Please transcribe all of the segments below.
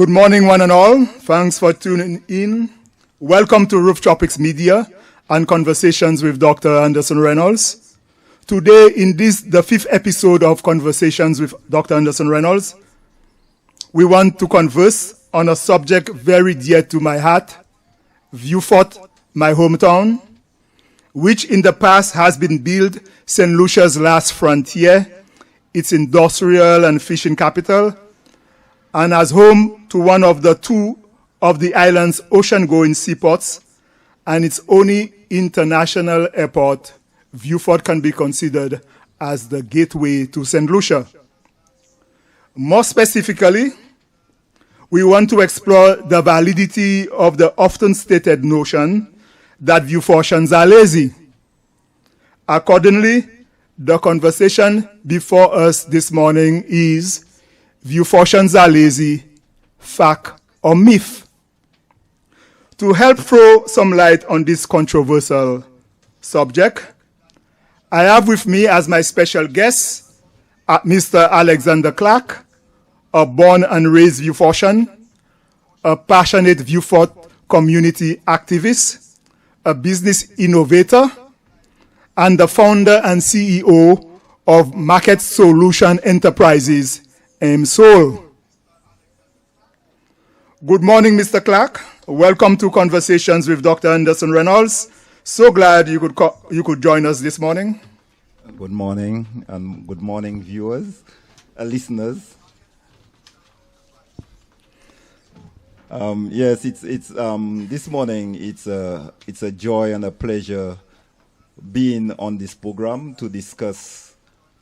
Good morning, one and all. Thanks for tuning in. Welcome to Roof Tropics Media and Conversations with Dr. Anderson Reynolds. Today, in the fifth episode of Conversations with Dr. Anderson Reynolds, we want to converse on a subject very dear to my heart, Vieux Fort, my hometown, which in the past has been billed St. Lucia's last frontier, its industrial and fishing capital, and as home to one of the two of the island's ocean-going seaports and its only international airport, Vieux Fort can be considered as the gateway to St. Lucia. More specifically, we want to explore the validity of the often stated notion that Vieux Fortians are lazy. Accordingly, the conversation before us this morning is Vieux Fortians are lazy, fact or myth? To help throw some light on this controversial subject, I have with me as my special guest Mr. Alexander Clarke, a born and raised Vieux Fortian, a passionate Vieux Fort community activist, a business innovator, and the founder and CEO of Market Solution Enterprises, MSOLE. Good morning, Mr. Clarke. Welcome to Conversations with Dr. Anderson Reynolds. So glad you could join us this morning. Good morning, and good morning, viewers, listeners. Yes, it's this morning. It's a joy and a pleasure being on this program to discuss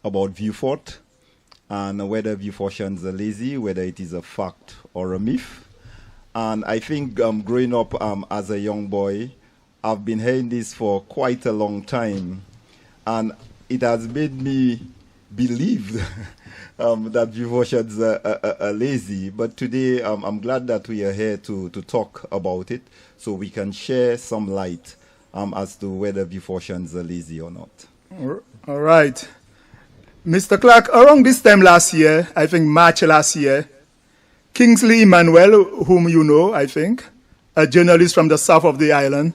about Vieux Fort and whether Vieux Fortians are lazy, whether it is a fact or a myth. And I think growing up as a young boy, I've been hearing this for quite a long time, and it has made me believe that Vieux Fortians are lazy. But today, I'm glad that we are here to talk about it, so we can share some light as to whether Vieux Fortians are lazy or not. All right. Mr. Clarke, around this time last year, I think March last year, Kingsley Emmanuel, whom you know, I think, a journalist from the south of the island,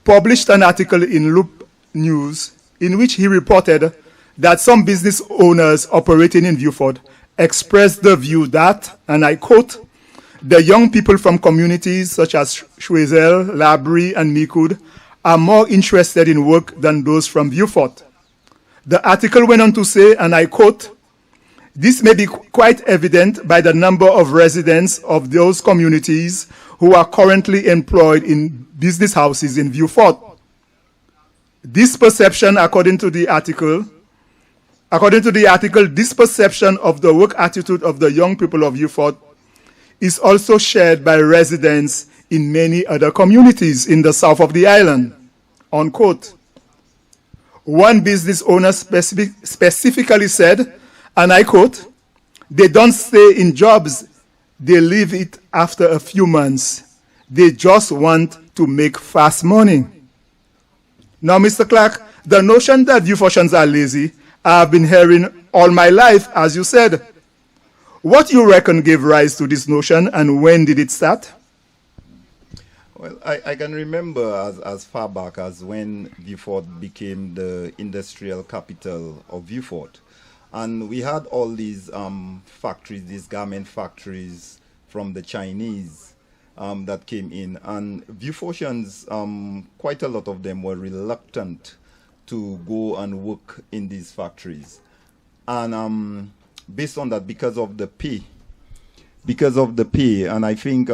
published an article in Loop News in which he reported that some business owners operating in Vieux Fort expressed the view that, and I quote, the young people from communities such as Choiseul, Labrie, and Micoud are more interested in work than those from Vieux Fort. The article went on to say, and I quote, this may be quite evident by the number of residents of those communities who are currently employed in business houses in Vieux Fort. This perception, according to the article, this perception of the work attitude of the young people of Vieux Fort is also shared by residents in many other communities in the south of the island, unquote. One business owner specifically said, and I quote, they don't stay in jobs, they leave it after a few months. They just want to make fast money. Now, Mr. Clarke, the notion that Vieux Fortians are lazy, I've been hearing all my life, as you said. What you reckon gave rise to this notion, and when did it start? Well, I can remember as far back as when Vieux Fort became the industrial capital of Vieux Fort. And we had all these factories, these garment factories from the Chinese that came in. And Vieux Fortians, quite a lot of them were reluctant to go and work in these factories. And based on that, because of the pay, and I think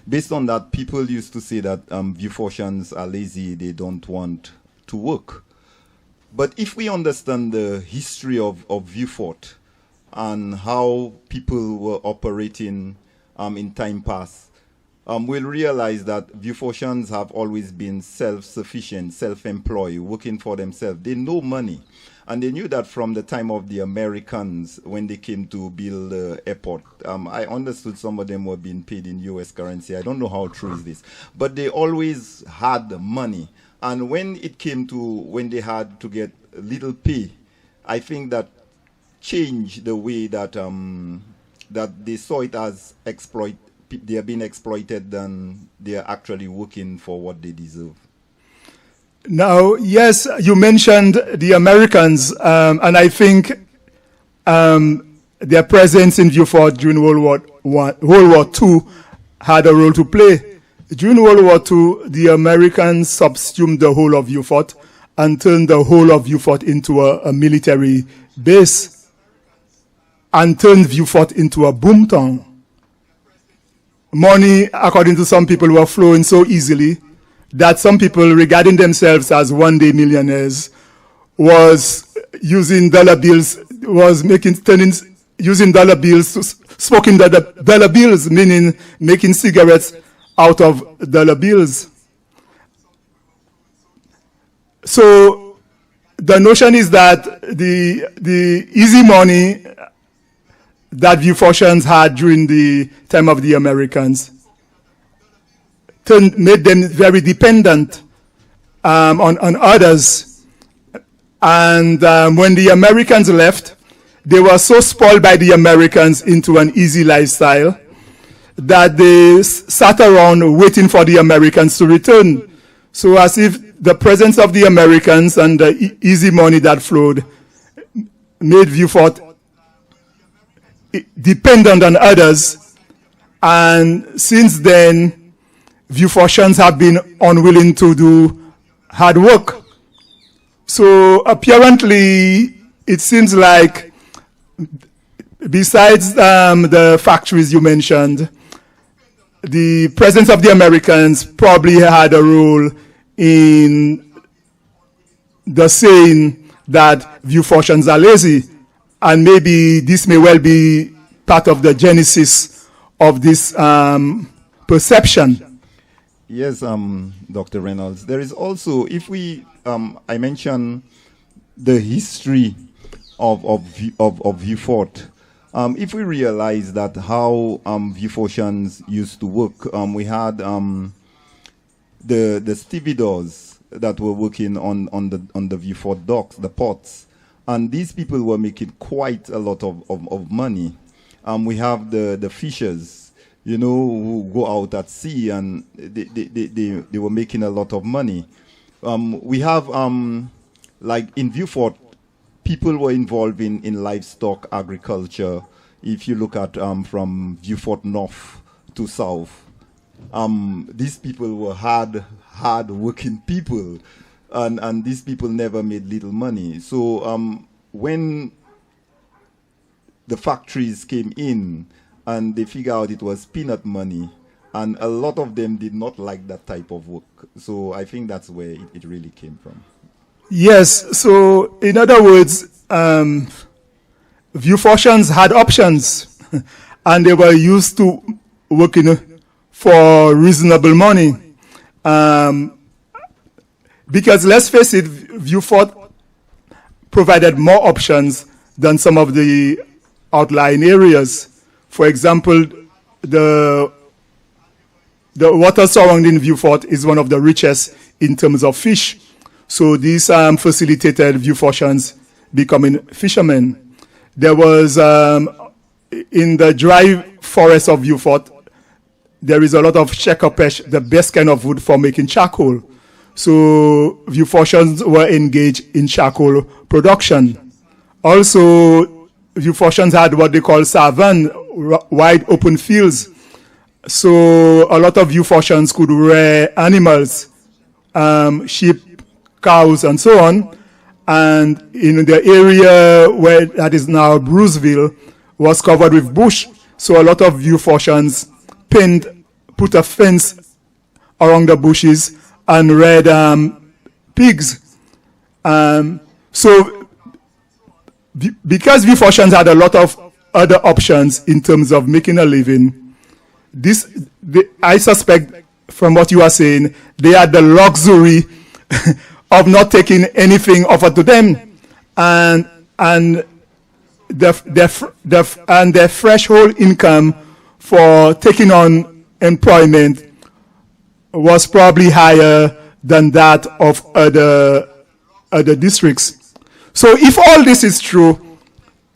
based on that, people used to say that Vieux Fortians are lazy, they don't want to work. But if we understand the history of Vieux Fort and how people were operating in time past, we'll realize that Vieux Fortians have always been self-sufficient, self-employed, working for themselves. They know money. And they knew that from the time of the Americans when they came to build the airport. I understood some of them were being paid in US currency. I don't know how true is this. But they always had money. And when it came to when they had to get little pay, I think that changed the way that that they saw it as they are being exploited than they are actually working for what they deserve. Now, yes, you mentioned the Americans, and I think their presence in Vieux Fort during World War II had a role to play. During World War II, the Americans subsumed the whole of Vieux Fort and turned the whole of Vieux Fort into a military base and turned Vieux Fort into a boomtown. Money, according to some people, were flowing so easily that some people regarding themselves as one-day millionaires was using dollar bills, using dollar bills, smoking dollar bills, meaning making cigarettes out of dollar bills. So the notion is that the easy money that Vieux Fortians had during the time of the Americans made them very dependent on others. And when the Americans left, they were so spoiled by the Americans into an easy lifestyle that they sat around waiting for the Americans to return. So as if the presence of the Americans and the easy money that flowed made Vieux Fort dependent on others. And since then, Vieux Fortians have been unwilling to do hard work. So apparently, it seems like besides the factories you mentioned, the presence of the Americans probably had a role in the saying that Vieux Fortians are lazy. And maybe this may well be part of the genesis of this perception. Yes, Dr. Reynolds. There is also, if we, I mentioned the history of Vieux Fort. If we realize that how Vieux Fortians used to work, we had the stevedores that were working on the Vieux Fort docks, the ports, and these people were making quite a lot of money. We have the fishers, you know, who go out at sea, and they were making a lot of money. We have, like in Vieux Fort, people were involved in livestock agriculture. If you look at from Vieux Fort north to south, these people were hard working people, and these people never made little money. So when the factories came in, and they figured out it was peanut money, and a lot of them did not like that type of work. So I think that's where it really came from. Yes, so in other words, Vieux Fortians had options, and they were used to working for reasonable money. Because let's face it, Vieux Fort provided more options than some of the outlying areas. For example, the water surrounding Vieux Fort is one of the richest in terms of fish. So these facilitated Vieux Fortians becoming fishermen. There was, in the dry forest of Vieux Fort, there is a lot of shekapesh, the best kind of wood for making charcoal. So Vieux Fortians were engaged in charcoal production. Also, Vieux Fortians had what they call savanne, wide open fields. So a lot of Vieux Fortians could rear animals, sheep, cows, and so on. And in the area where that is now Bruceville was covered with bush. So a lot of Vieux Fortians put a fence around the bushes and reared pigs. So because Vieux Fortians had a lot of other options in terms of making a living, I suspect from what you are saying, they had the luxury of not taking anything offered to them, and their threshold income for taking on employment was probably higher than that of other districts. So if all this is true,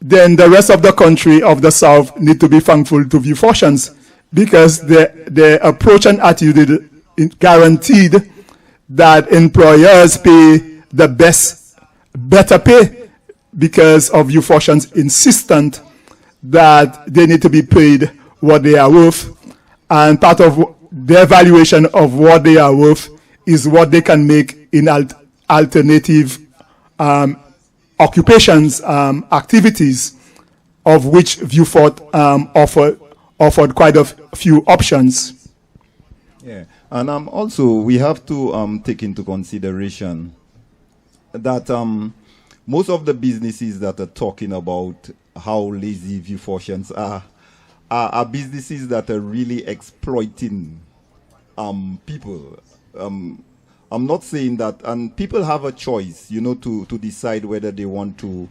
then the rest of the country of the South need to be thankful to Vieux Fortians, because their approach and attitude guaranteed that employers pay the better pay, because of Vieux Fortians insistent that they need to be paid what they are worth, and part of their valuation of what they are worth is what they can make in alternative occupations, activities, of which Vieux Fort offered quite a few options. Yeah, and also we have to take into consideration that most of the businesses that are talking about how lazy Vieux Fortians are businesses that are really exploiting people. I'm not saying that, and people have a choice, to decide whether they want to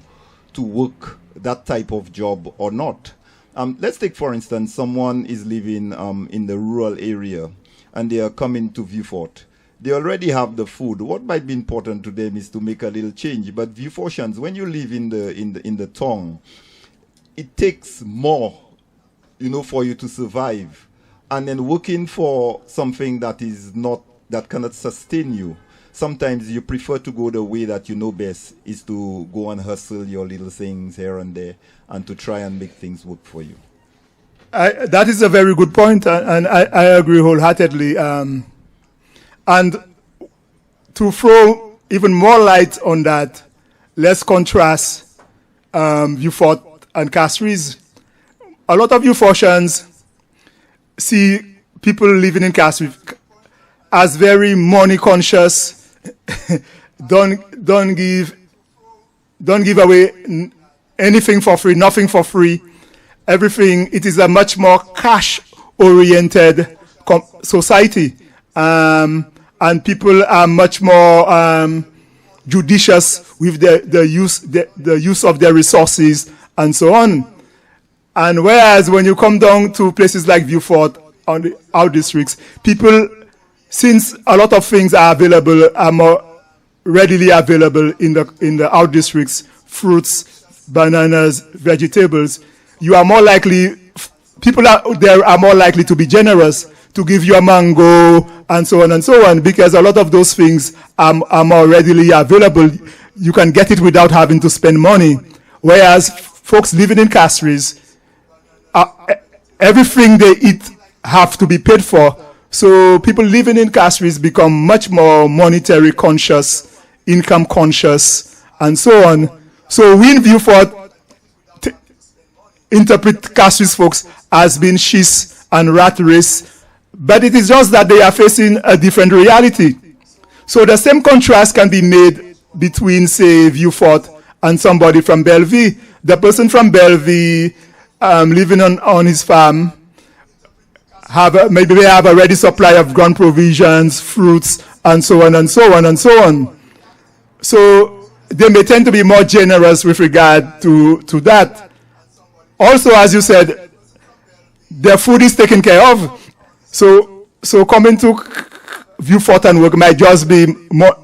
work that type of job or not. Let's take, for instance, someone is living in the rural area and they are coming to Vieux Fort. They already have the food. What might be important to them is to make a little change. But Vieux Fortians, when you live in the town, it takes more, for you to survive. And then working for something that cannot sustain you, sometimes you prefer to go the way that you know best, is to go and hustle your little things here and there and to try and make things work for you. That is a very good point, and I agree wholeheartedly. And to throw even more light on that, let's contrast Vieux Fort and Castries. A lot of Vieux Fortians see people living in Castries as very money conscious. don't give away anything for free, nothing for free. Everything. It is a much more cash oriented society, and people are much more judicious with the use of their resources and so on. And whereas when you come down to places like Vieux Fort on the out districts, people, since a lot of things are more readily available in the out districts, fruits, bananas, vegetables, you are more likely, people there are more likely to be generous, to give you a mango and so on, because a lot of those things are more readily available. You can get it without having to spend money. Whereas folks living in Castries, everything they eat have to be paid for. So people living in Castries become much more monetary conscious, income conscious, and so on. So we in Vieux Fort interpret Castries folks as being schist and rat race, but it is just that they are facing a different reality. So the same contrast can be made between, say, Vieux Fort and somebody from Bellevue. The person from Bellevue living on his farm, maybe they have a ready supply of ground provisions, fruits, and so on and so on and so on. So they may tend to be more generous with regard to that. Also, as you said, their food is taken care of. So coming to Vieux Fort and work might just be more.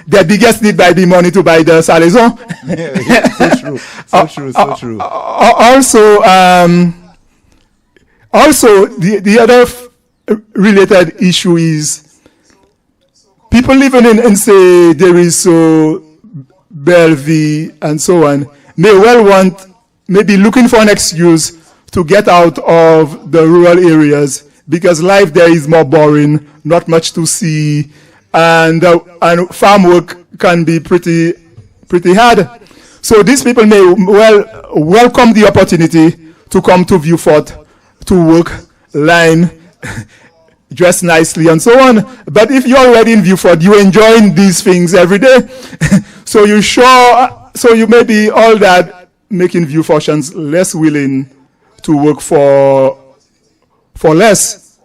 Their biggest need might be money to buy the salaison. Yeah, so true. Also, the other related issue is people living in say, Deriso, Bellevue, and so on, may be looking for an excuse to get out of the rural areas because life there is more boring, not much to see, and farm work can be pretty hard. So these people may welcome the opportunity to come to Vieux Fort to work, line, dress nicely, and so on. But if you're already in Vieux Fort, you're enjoying these things every day. So you may be all that, making Vieux Fortians less willing to work for less.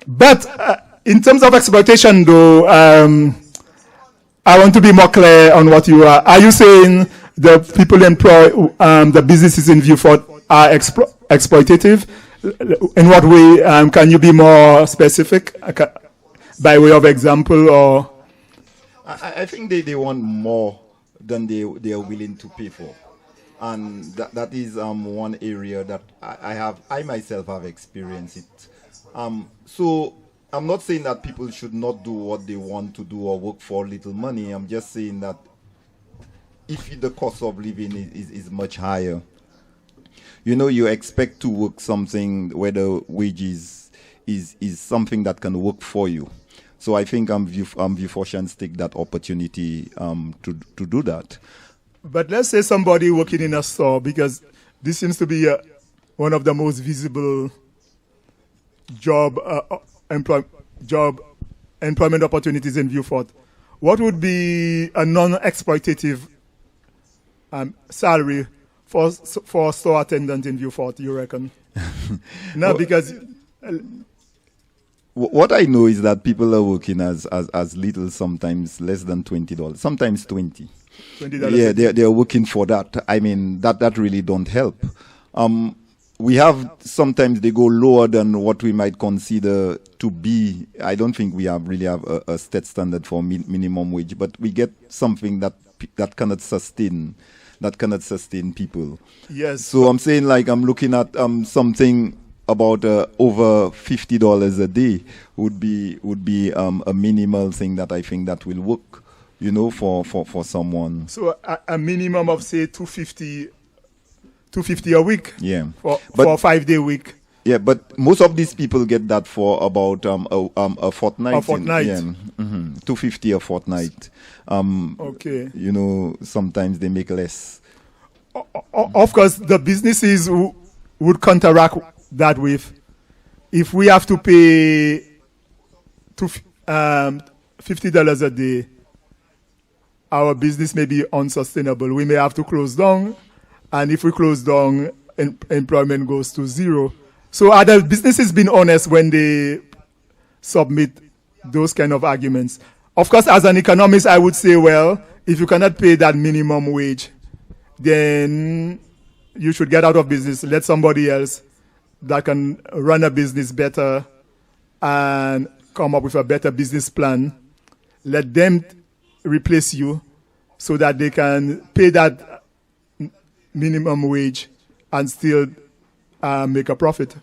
But in terms of exploitation, though, I want to be more clear on what you are. Are you saying the people employ, the businesses in Vieux Fort are exploitative? In what way? Can you be more specific by way of example? Or I think they want more than they are willing to pay for. and that is one area that I myself have experienced it. So I'm not saying that people should not do what they want to do or work for little money. I'm just saying that if the cost of living is much higher, you expect to work something where the wages is something that can work for you. So I think Vieux Fortians take that opportunity to do that. But let's say somebody working in a store, because this seems to be one of the most visible job employment opportunities in Vieux Fort. What would be a non-exploitative salary for a store attendant in Vieux Fort, you reckon? No, well, because what I know is that people are working as little, sometimes less than $20, sometimes $20. Yeah, they're working for that. I mean, that really don't help. We have, sometimes they go lower than what we might consider to be. I don't think we really have a state standard for minimum wage, but we get something that cannot sustain people. Yes. So I'm saying, like, I'm looking at something about over $50 a day would be a minimal thing that I think that will work, for someone. So a minimum of, say, $250 a week. Yeah. For a 5-day week. Yeah, but most of these people get that for about a fortnight. A fortnight. Yeah. Mm-hmm. $250 a fortnight. Okay. Sometimes they make less. Of course, the businesses would counteract that with, if we have to pay $50 a day, our business may be unsustainable. We may have to close down, and if we close down, employment goes to zero. So are the businesses being honest when they submit those kind of arguments? Of course, as an economist, I would say, well, if you cannot pay that minimum wage, then you should get out of business. Let somebody else that can run a business better and come up with a better business plan, let them replace you so that they can pay that minimum wage and still make a profit.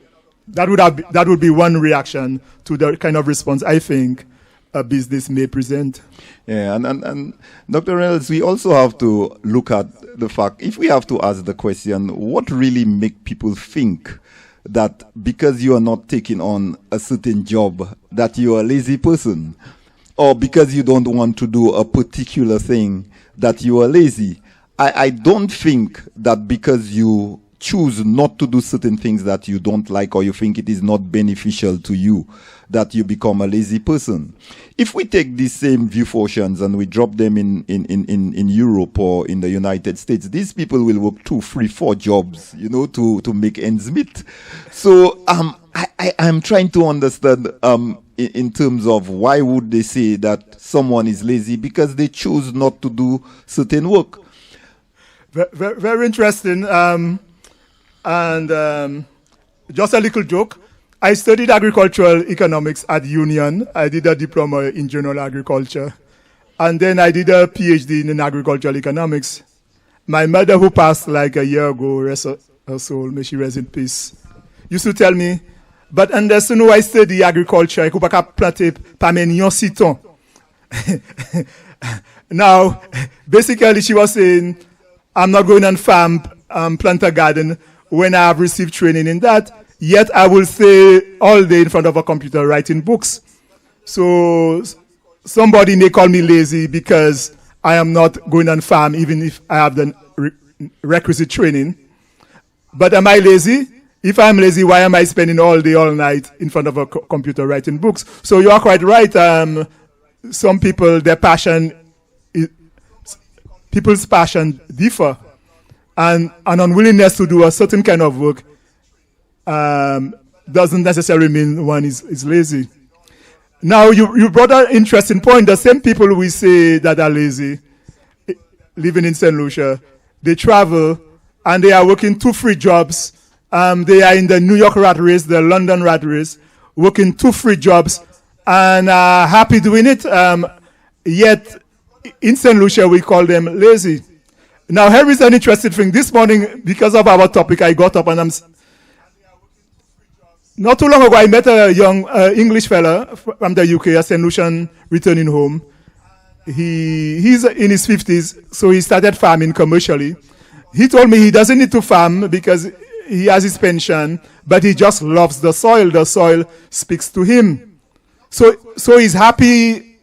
That would be one reaction to the kind of response I think a business may present. Yeah, and Dr. Reynolds, we also have to look at the fact, if we have to ask the question, what really make people think that because you are not taking on a certain job, that you are a lazy person? Or because you don't want to do a particular thing, that you are lazy? I don't think that because you choose not to do certain things that you don't like, or you think it is not beneficial to you, that you become a lazy person. If we take these same Vieux Fortians and we drop them in Europe or in the United States, these people will work 2, 3, 4 jobs, to make ends meet. So I'm trying to understand in terms of why would they say that someone is lazy because they choose not to do certain work. Very, very interesting. And just a little joke. I studied agricultural economics at Union. I did a diploma in general agriculture. And then I did a PhD in agricultural economics. My mother, who passed like a year ago, rest her soul, may she rest in peace, used to tell me, but understand why I study agriculture, I could pas planter parmenyon citon. Now, basically she was saying, I'm not going on farm, plant a garden when I have received training in that, yet I will stay all day in front of a computer writing books. So somebody may call me lazy because I am not going on farm even if I have the requisite training. But am I lazy? If I'm lazy, why am I spending all day, all night in front of a computer writing books? So you are quite right. Some people, their passion, people's passion differ. And an unwillingness to do a certain kind of work doesn't necessarily mean one is lazy. Now, you brought an interesting point. The same people we say that are lazy, living in St. Lucia, they travel and they are working 2 free jobs. They are in the New York rat race, the London rat race, working 2 free jobs and happy doing it. Yet in St. Lucia, we call them lazy. Now, here is an interesting thing. This morning, because of our topic, I got up and not too long ago, I met a young English fella from the UK, a St. Lucian returning home. He's in his 50s, so he started farming commercially. He told me he doesn't need to farm because he has his pension, but he just loves the soil. The soil speaks to him. So he's happy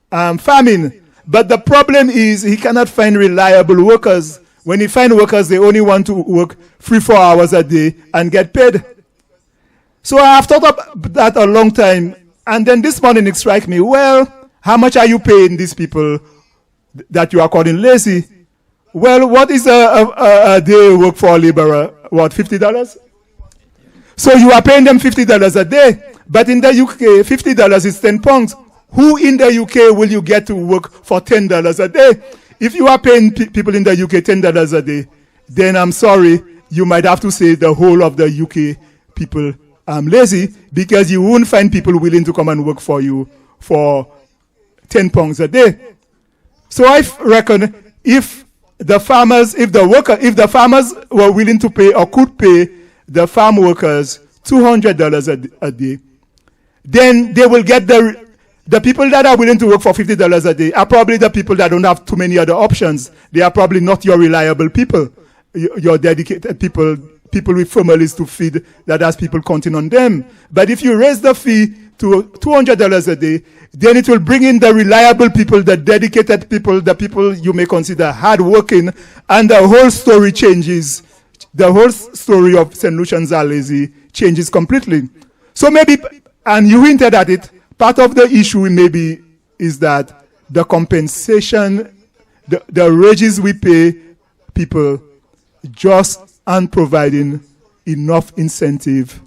farming. But the problem is he cannot find reliable workers. When he finds workers, they only want to work 3-4 hours a day and get paid. So I have thought about that a long time. And then this morning it struck me, well, how much are you paying these people that you are calling lazy? Well, what is a day work for a laborer? What, $50? So you are paying them $50 a day. But in the UK, $50 is 10 pounds. Who in the UK will you get to work for $10 a day? If you are paying people in the UK $10 a day, then I'm sorry, you might have to say the whole of the UK people lazy, because you won't find people willing to come and work for you for 10 pounds a day. So I reckon if the farmers were willing to pay or could pay the farm workers $200 a day, then they will get the people that are willing to work for $50 a day are probably the people that don't have too many other options. They are probably not your reliable people, your dedicated people with families to feed that has people counting on them. But if you raise the fee to $200 a day, then it will bring in the reliable people, the dedicated people, the people you may consider hardworking, and the whole story changes. The whole story of St. Lucians are lazy changes completely. So maybe, and you hinted at it, part of the issue maybe is that the compensation, the wages we pay people just aren't providing enough incentive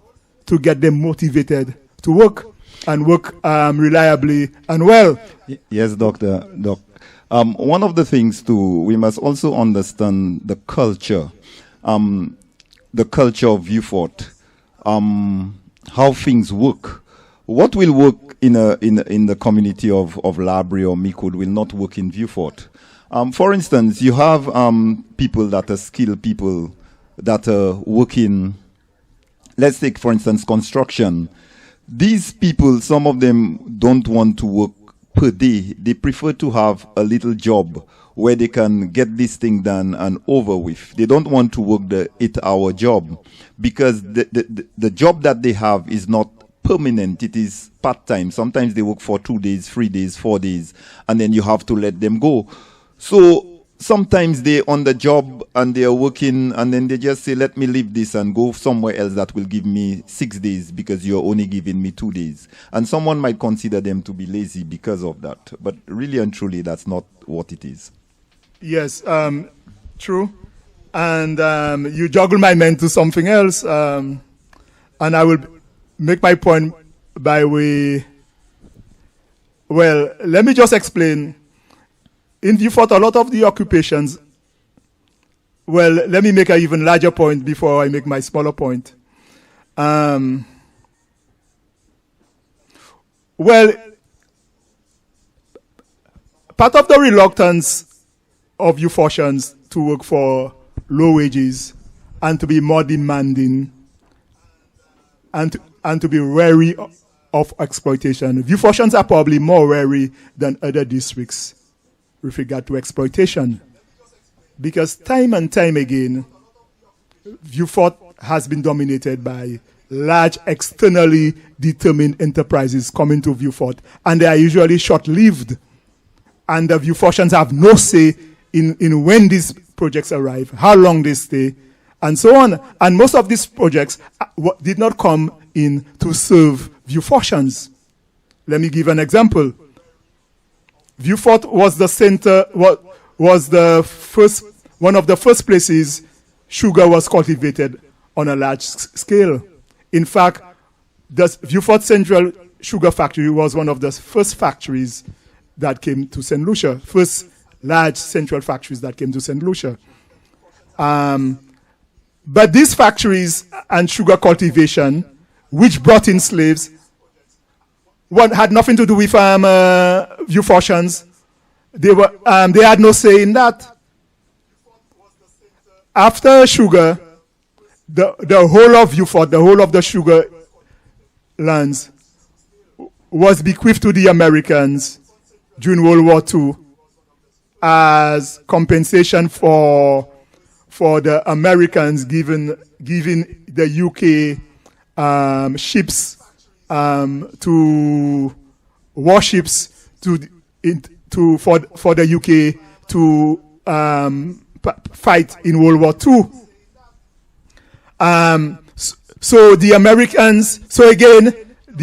to get them motivated to work and work reliably and well. Yes, Doctor. One of the things too, we must also understand the culture of Vieux Fort, how things work. What will work in the community of Labrie or Micoud will not work in Vieux Fort. For instance, you have people that are skilled people that are working. Let's take, for instance, construction. These people, some of them don't want to work per day. They prefer to have a little job where they can get this thing done and over with. They don't want to work the 8-hour job because the job that they have is not permanent. It is part-time. Sometimes they work for 2 days, 3 days, 4 days, and then you have to let them go. So sometimes they're on the job and they are working, and then they just say, let me leave this and go somewhere else that will give me 6 days because you're only giving me 2 days. And someone might consider them to be lazy because of that. But really and truly, that's not what it is. Yes, true. And you juggle my mind to something else. And I will make my point by way. Well, let me just explain. In Vieux Fort, a lot of the occupations. Well, let me make an even larger point before I make my smaller point. Well, part of the reluctance of Vieux Fortians to work for low wages and to be more demanding and to be wary of exploitation. Vieux Fortians are probably more wary than other districts with regard to exploitation. Because time and time again, Vieux Fort has been dominated by large externally determined enterprises coming to Vieux Fort, and they are usually short-lived. And the Vieux Fortians have no say in when these projects arrive, how long they stay, and so on. And most of these projects did not come in to serve Vieux Fortians. Let me give an example. Vieux Fort was the center, was the first, one of the first places sugar was cultivated on a large scale. In fact, the Vieux Fort Central Sugar Factory was one of the first factories that came to St. Lucia, first large central factories that came to St. Lucia. But these factories and sugar cultivation, which brought in slaves, had nothing to do with Vieux Fortians. They had no say in that. After sugar, the whole of Vieux Fort, the whole of the sugar lands was bequeathed to the Americans during World War II as compensation for the Americans giving the UK ships to warships for the UK to fight in World War II. So the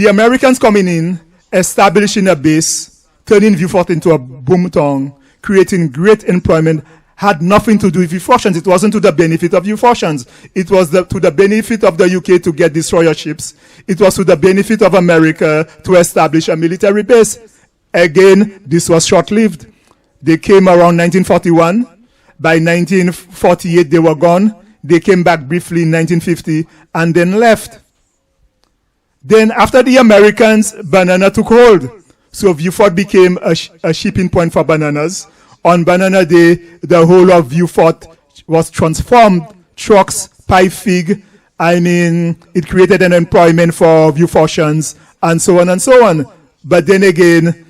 Americans coming in, establishing a base, turning Vieux Fort into a boomtown, creating great employment, had nothing to do with Vieux Fortians. It wasn't to the benefit of Vieux Fortians. It was to the benefit of the UK to get destroyer ships. It was to the benefit of America to establish a military base. Again, this was short-lived. They came around 1941. By 1948, they were gone. They came back briefly in 1950 and then left. Then after the Americans, banana took hold. So Vieux Fort became a shipping point for bananas. On Banana Day, the whole of Vieux Fort was transformed. Trucks, pie fig. It created an employment for Vieux Fortians and so on and so on. But then again,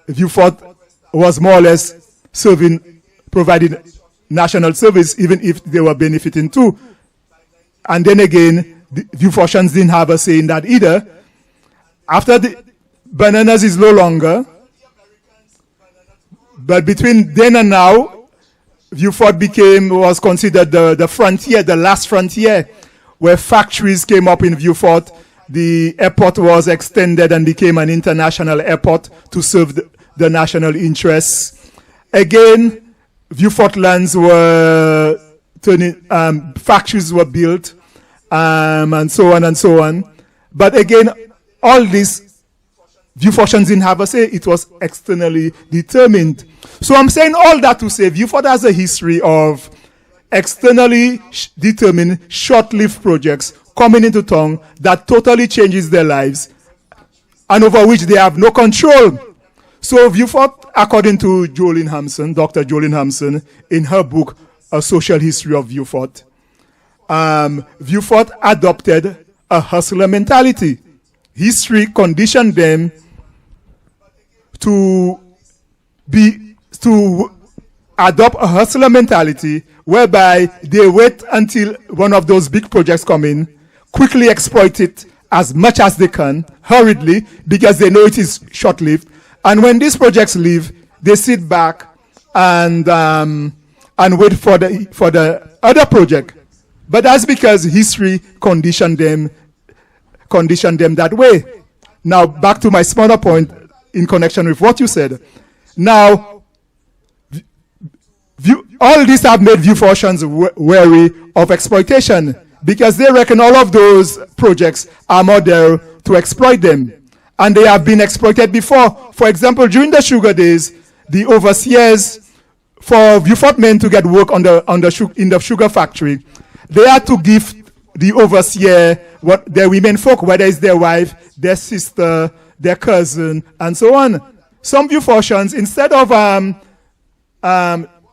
Vieux Fort was more or less providing national service, even if they were benefiting too. And then again, the Vieux Fortians didn't have a say in that either. After the bananas is no longer, but between then and now, Vieux Fort was considered the frontier, the last frontier, where factories came up in Vieux Fort. The airport was extended and became an international airport to serve the national interests. Again, Vieux Fort lands were factories were built, and so on and so on. But again, all this, Vieux Fortians didn't have a say. It was externally determined. So I'm saying all that to say Vieux Fort has a history of externally determined, short-lived projects coming into town that totally changes their lives and over which they have no control. So Vieux Fort, according to Jolene Hampson, Dr. Jolene Hampson, in her book, A Social History of Vieux Fort, Vieux Fort adopted a hustler mentality. History conditioned them to adopt a hustler mentality whereby they wait until one of those big projects come in, quickly exploit it as much as they can, hurriedly, because they know it is short-lived. And when these projects leave, they sit back and wait for the other project. But that's because history conditioned them that way. Now, back to my smaller point in connection with what you said. Now, all these have made Vieux Fortians wary of exploitation because they reckon all of those projects are more there to exploit them. And they have been exploited before. For example, during the sugar days, the overseers, for Vieux Fort men to get work in the sugar factory, they had to give the overseer their women folk, whether it's their wife, their sister, their cousin, and so on. Some Vieux Fortians, instead of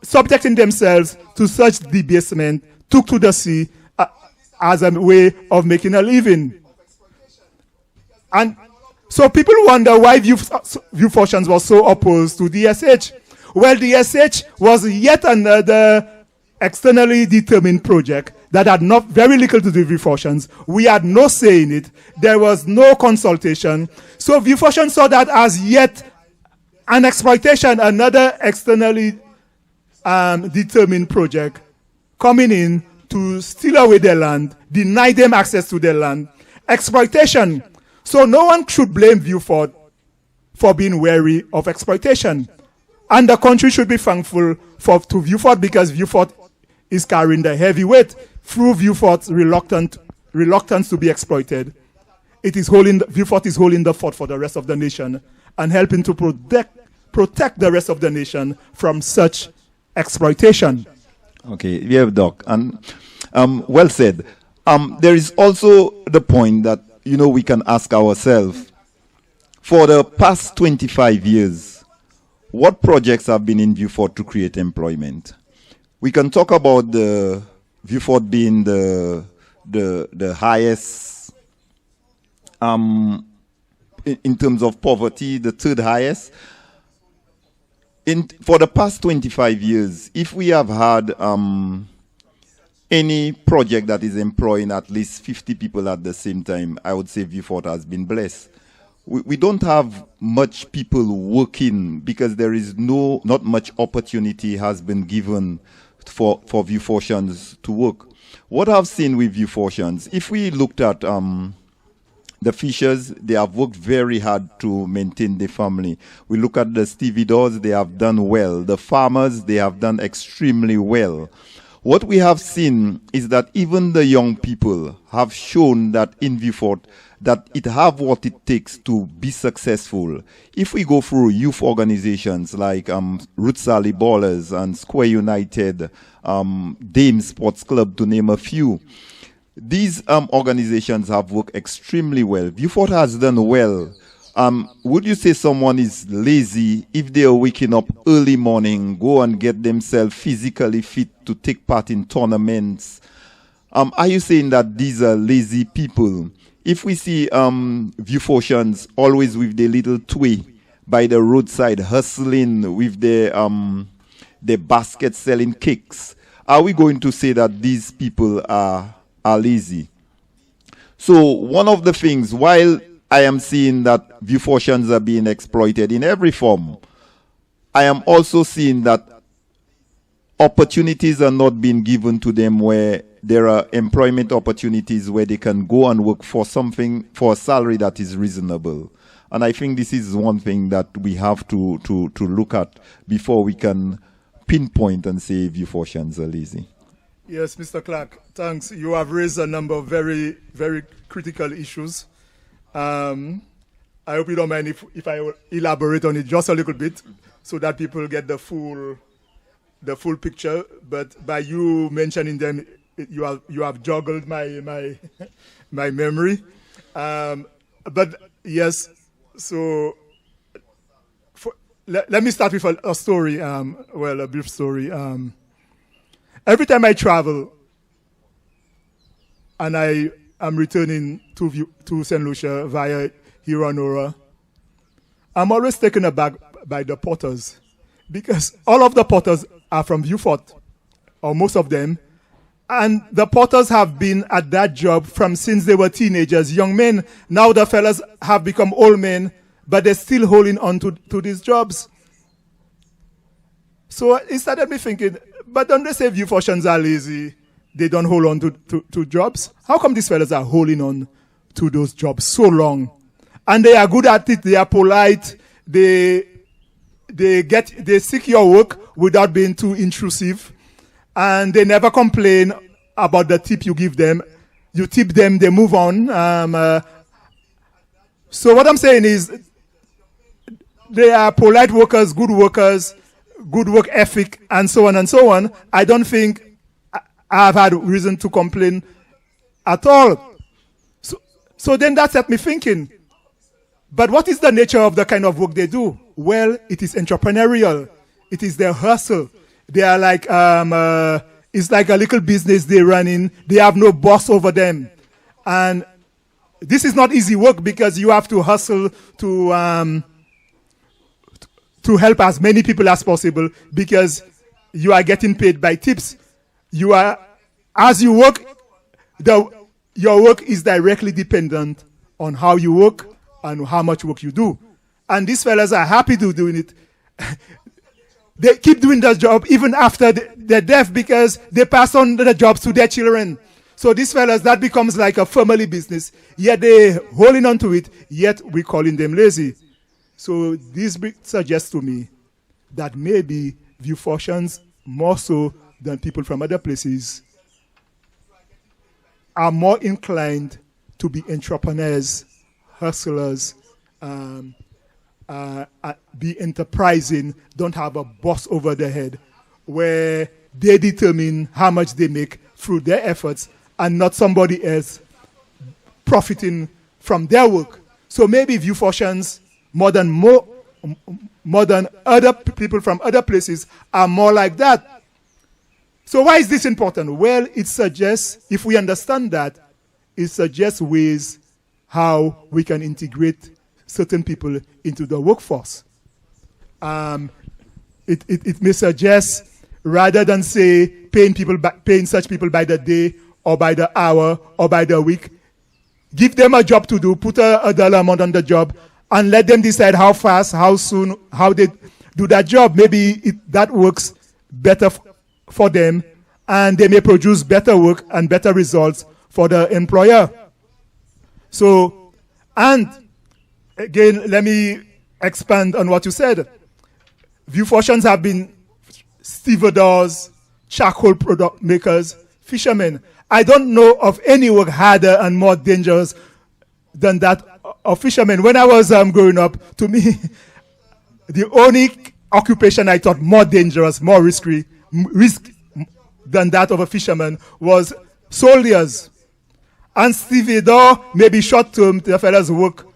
subjecting themselves to such debasement, took to the sea as a way of making a living. And so people wonder why Vieux Fortians were so opposed to the SH. Well, the SH was yet another externally determined project that had very little to do with Vieux Fortians. We had no say in it. There was no consultation. So Vieux Fortians saw that as yet an exploitation, another externally determined project coming in to steal away their land, deny them access to their land, exploitation. So no one should blame Vieux Fort for being wary of exploitation. And the country should be thankful to Vieux Fort because Vieux Fort is carrying the heavy weight through Vieux Fort's reluctance to be exploited. Vieux Fort is holding the fort for the rest of the nation and helping to protect the rest of the nation from such exploitation. Okay, we have Doc. And well said. There is also the point that, we can ask ourselves, for the past 25 years, what projects have been in Vieux Fort to create employment? We can talk about the Vieux Fort being the highest in terms of poverty, the third highest. For the past 25 years, if we have had any project that is employing at least 50 people at the same time, I would say Vieux Fort has been blessed. We don't have much people working because there is not much opportunity has been given for Vieux Fortians to work. What I've seen with Vieux Fortians, if we looked at the Fishers, they have worked very hard to maintain the family. We look at the stevedores, they have done well. The farmers, they have done extremely well. What we have seen is that even the young people have shown that in Vieux Fort, that it have what it takes to be successful. If we go through youth organizations like Root Sally Ballers and Square United, Dame Sports Club, to name a few, these organizations have worked extremely well. Vieux Fort has done well. Would you say someone is lazy if they are waking up early morning, go and get themselves physically fit to take part in tournaments? Are you saying that these are lazy people? If we see Vieux Fortians always with their little tway by the roadside hustling with their basket selling cakes, are we going to say that these people are lazy? So one of the things, while I am seeing that Vieux Fortians are being exploited in every form, I am also seeing that opportunities are not being given to them where there are employment opportunities where they can go and work for something, for a salary that is reasonable. And I think this is one thing that we have to look at before we can pinpoint and say Vieux Fortians are lazy. Yes, Mr. Clarke, thanks. You have raised a number of very, very critical issues. I hope you don't mind if I elaborate on it just a little bit so that people get the full picture. But by you mentioning them, you have joggled my my memory. But yes, so let me start with a story. A brief story. Every time I travel and I am returning to St. Lucia via Hiranora, I'm always taken aback by the potters because all of the potters are from Vieux Fort, or most of them. And the potters have been at that job from since they were teenagers, young men. Now the fellas have become old men, but they're still holding on to these jobs. So it started me thinking, but don't they say Vieux Fortians are lazy? They don't hold on to jobs? How come these fellas are holding on to those jobs so long? And they are good at it, they are polite, they seek your work without being too intrusive. And they never complain about the tip you give them. You tip them, they move on. So what I'm saying is, they are polite workers, good work ethic, and so on and so on. I don't think I've had reason to complain at all. So then that set me thinking, but what is the nature of the kind of work they do? Well, it is entrepreneurial. It is their hustle. They are like, it's like a little business they run in. They have no boss over them. And this is not easy work because you have to hustle to help as many people as possible because you are getting paid by tips. As you work, your work is directly dependent on how you work and how much work you do. And these fellas are happy to doing it. They keep doing that job even after their death because they pass on the jobs to their children. So these fellas, that becomes like a family business. Yet they're holding on to it, yet we're calling them lazy. So this suggests to me that maybe Vieux Fortians, more so than people from other places, are more inclined to be entrepreneurs, hustlers, be enterprising, don't have a boss over their head, where they determine how much they make through their efforts and not somebody else profiting from their work. So maybe Vieux Fortians, more than other people from other places, are more like that. So why is this important? Well, it suggests, if we understand that, it suggests ways how we can integrate certain people into the workforce. It may suggest, rather than say paying such people by the day or by the hour or by the week, give them a job to do, put a dollar amount on the job, and let them decide how fast, how soon, how they do that job. Maybe that works better for them, and they may produce better work and better results for the employer. So, and again, let me expand on what you said. Vieux Fortians have been stevedores, charcoal product makers, fishermen. I don't know of any work harder and more dangerous than that of fishermen. When I was growing up, to me, the only occupation I thought more dangerous, more risk than that of a fisherman was soldiers. And stevedore may be short-term, the fellas work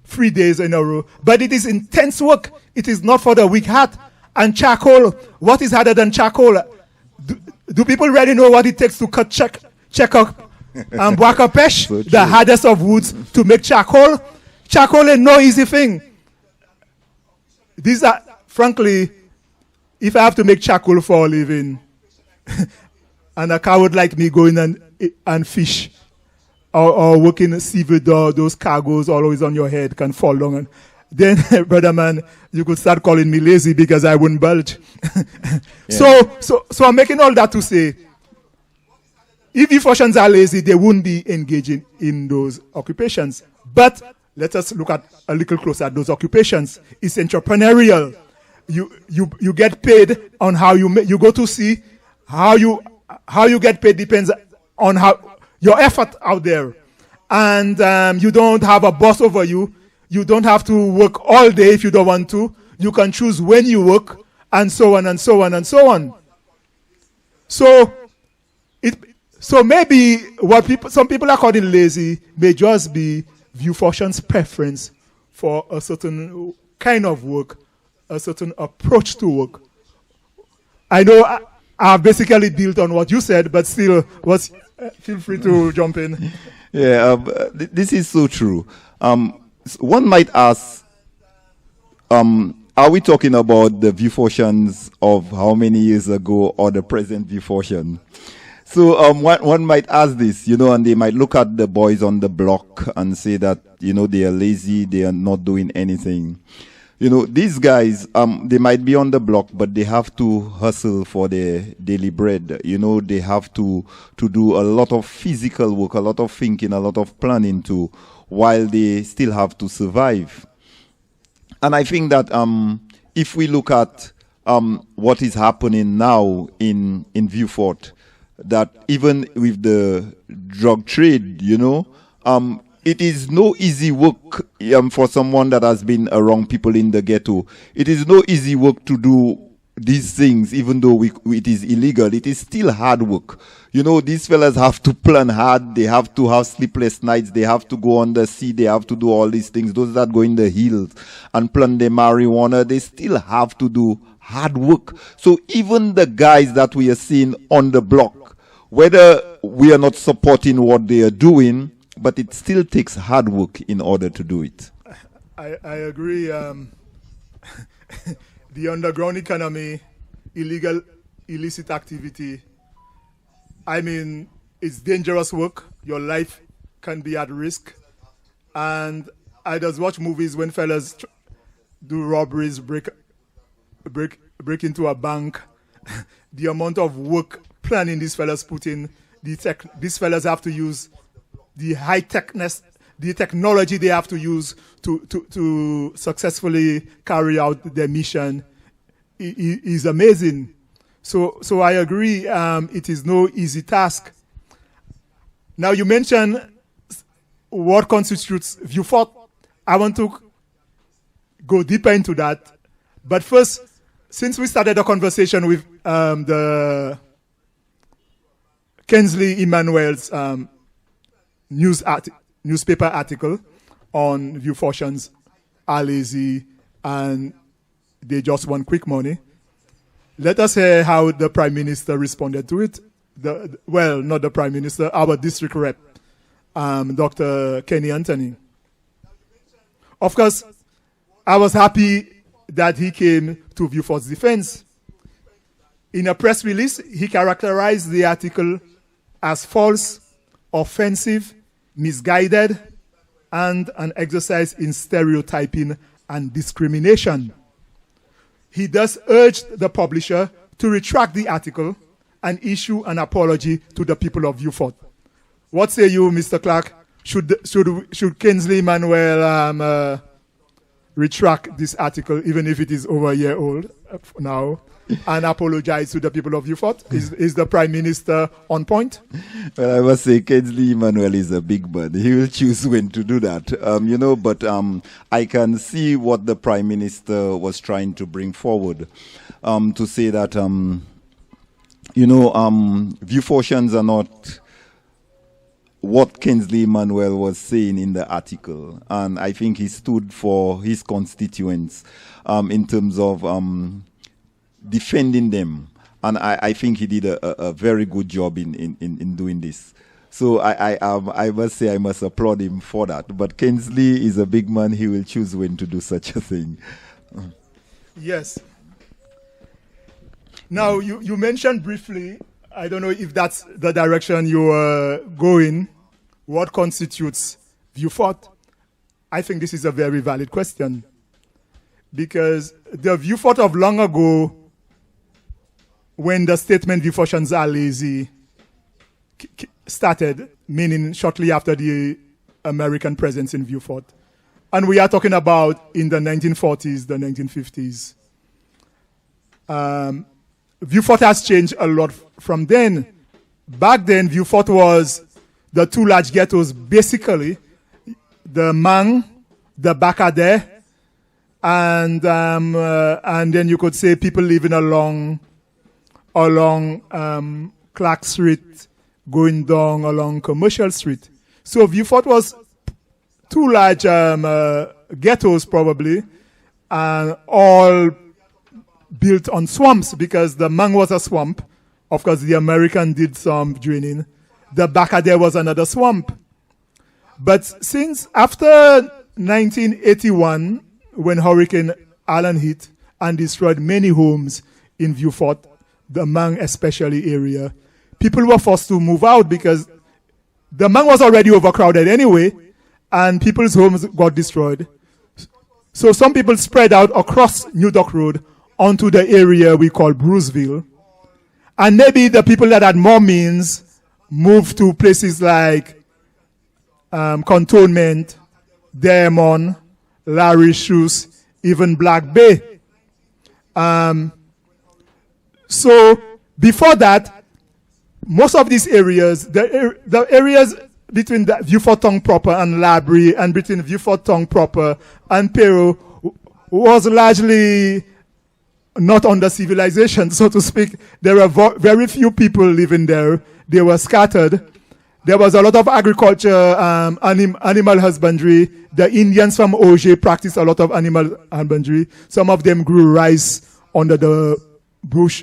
3 days in a row, but it is intense work. It is not for the weak heart. And charcoal, what is harder than charcoal? Do people really know what it takes to cut check up and bois pesh, so the hardest of woods, to make charcoal? Charcoal is no easy thing. These are, frankly, if I have to make charcoal for a living, and a coward like me going and fish, or working stevedore, those cargoes always on your head can fall down. And then, brother man, you could start calling me lazy because I wouldn't budge. Yeah. So I'm making all that to say, if Vieux Fortians are lazy, they wouldn't be engaging in those occupations. But let us look at a little closer at those occupations. It's entrepreneurial. You get paid on how you go to sea. How you get paid depends on how your effort out there. And you don't have a boss over you. You don't have to work all day if you don't want to. You can choose when you work, and so on and so on and so on. So maybe some people are calling lazy may just be Vieux Fortians' preference for a certain kind of work, a certain approach to work. I know I've basically built on what you said, but still, feel free to jump in. Yeah, this is so true. One might ask, are we talking about the Vieux Fortians of how many years ago or the present Vieux Fortian? So one might ask this, and they might look at the boys on the block and say that, they are lazy, they are not doing anything. These guys, they might be on the block, but they have to hustle for their daily bread. They have to do a lot of physical work, a lot of thinking, a lot of planning too, while they still have to survive. And I think that if we look at what is happening now in Vieux Fort, that even with the drug trade, it is no easy work for someone that has been around people in the ghetto. It is no easy work to do these things, even though it is illegal. It is still hard work. These fellas have to plan hard. They have to have sleepless nights. They have to go on the sea. They have to do all these things. Those that go in the hills and plant their marijuana, they still have to do hard work. So even the guys that we are seeing on the block, whether we are not supporting what they are doing, but it still takes hard work in order to do it. I agree. The underground economy, illicit activity, it's dangerous work. Your life can be at risk. And I just watch movies when fellas do robberies, break into a bank. The amount of work planning these fellas put in, these fellas have to use the high-techness, the technology they have to use to successfully carry out their mission is amazing. So I agree, it is no easy task. Now you mentioned what constitutes Vieux Fort. I want to go deeper into that. But first, since we started a conversation with the Kensley Emmanuel's newspaper article on Vieux Fortians are lazy and they just want quick money. Let us hear how the Prime Minister responded to it. Well, not the Prime Minister, our district rep, Dr. Kenny Anthony. Of course, I was happy that he came to Vieux Fort's defense. In a press release, he characterized the article as false, offensive, misguided, and an exercise in stereotyping and discrimination. He thus urged the publisher to retract the article and issue an apology to the people of Vieux Fort. What say you, Mr. Clarke? Should Kingsley Manuel retract this article, even if it is over a year old now, and apologize to the people of Vieux Fort? Is the Prime Minister on point? Well, I must say, Kingsley Manuel is a big man. He will choose when to do that, but I can see what the Prime Minister was trying to bring forward, to say that, Vieux Fortians are not what Kingsley Manuel was saying in the article. And I think he stood for his constituents in terms of defending them. And I think he did a very good job in doing this. So I must say I must applaud him for that. But Kingsley is a big man. He will choose when to do such a thing. Yes. Now, you mentioned briefly, I don't know if that's the direction you are going, what constitutes Vieux Fort? I think this is a very valid question. Because the Vieux Fort of long ago, when the statement Vieux Fortians are lazy started, meaning shortly after the American presence in Vieux Fort. And we are talking about in the 1940s, the 1950s. Vieux Fort has changed a lot from then. Back then, Vieux Fort was the two large ghettos, basically, the Mang, the Bacadais, and then you could say people living along Clarke Street, going down along Commercial Street. So Vieux Fort was two large ghettos, probably, and all built on swamps, because the Mang was a swamp. Of course, the American did some draining. The Bacadais was another swamp. But since after 1981, when Hurricane Allen hit and destroyed many homes in Vieux Fort, the Mang especially area, people were forced to move out because the Mang was already overcrowded anyway, and people's homes got destroyed. So some people spread out across New Dock Road onto the area we call Bruceville. And maybe the people that had more means moved to places like Cantonment, Diamond, Larry Shoes, even Black Bay. So before that, most of these areas, the areas between the Vieux Fort Town proper and Labrie, and between Vieux Fort Town proper and Pero, was largely not under civilization, so to speak. There were very few people living there. They were scattered. There was a lot of agriculture, animal husbandry. The Indians from Auger practiced a lot of animal husbandry. Some of them grew rice under the bush,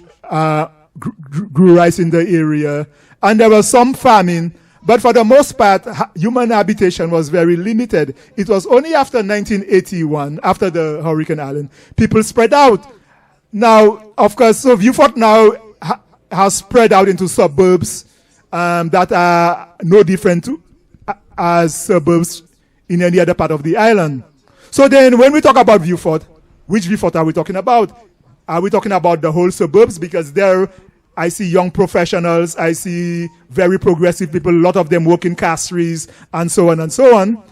grew rice in the area. And there was some farming. But for the most part, human habitation was very limited. It was only after 1981, after the Hurricane Allen, people spread out. Now, of course, so Vieux Fort now has spread out into suburbs that are no different as suburbs in any other part of the island. So then when we talk about Vieux Fort, which Vieux Fort are we talking about? Are we talking about the whole suburbs? Because there I see young professionals, I see very progressive people, a lot of them work in castries and so on and so on.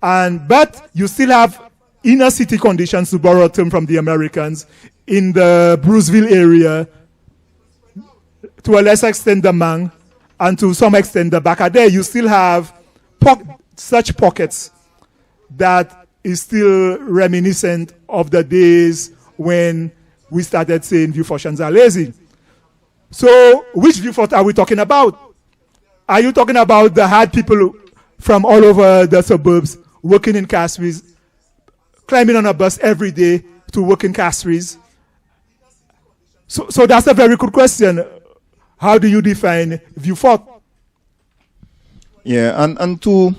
But you still have inner city conditions, to borrow a term from the Americans, in the Bruceville area, to a lesser extent the Mang, and to some extent the Bacadais. You still have such pockets that is still reminiscent of the days when we started saying Vieux Fortians are lazy. So which Vieux Fort are we talking about? Are you talking about the hard people from all over the suburbs working in castries, climbing on a bus every day to work in castries? So that's a very good question. How do you define Vieux Fort? Yeah, and to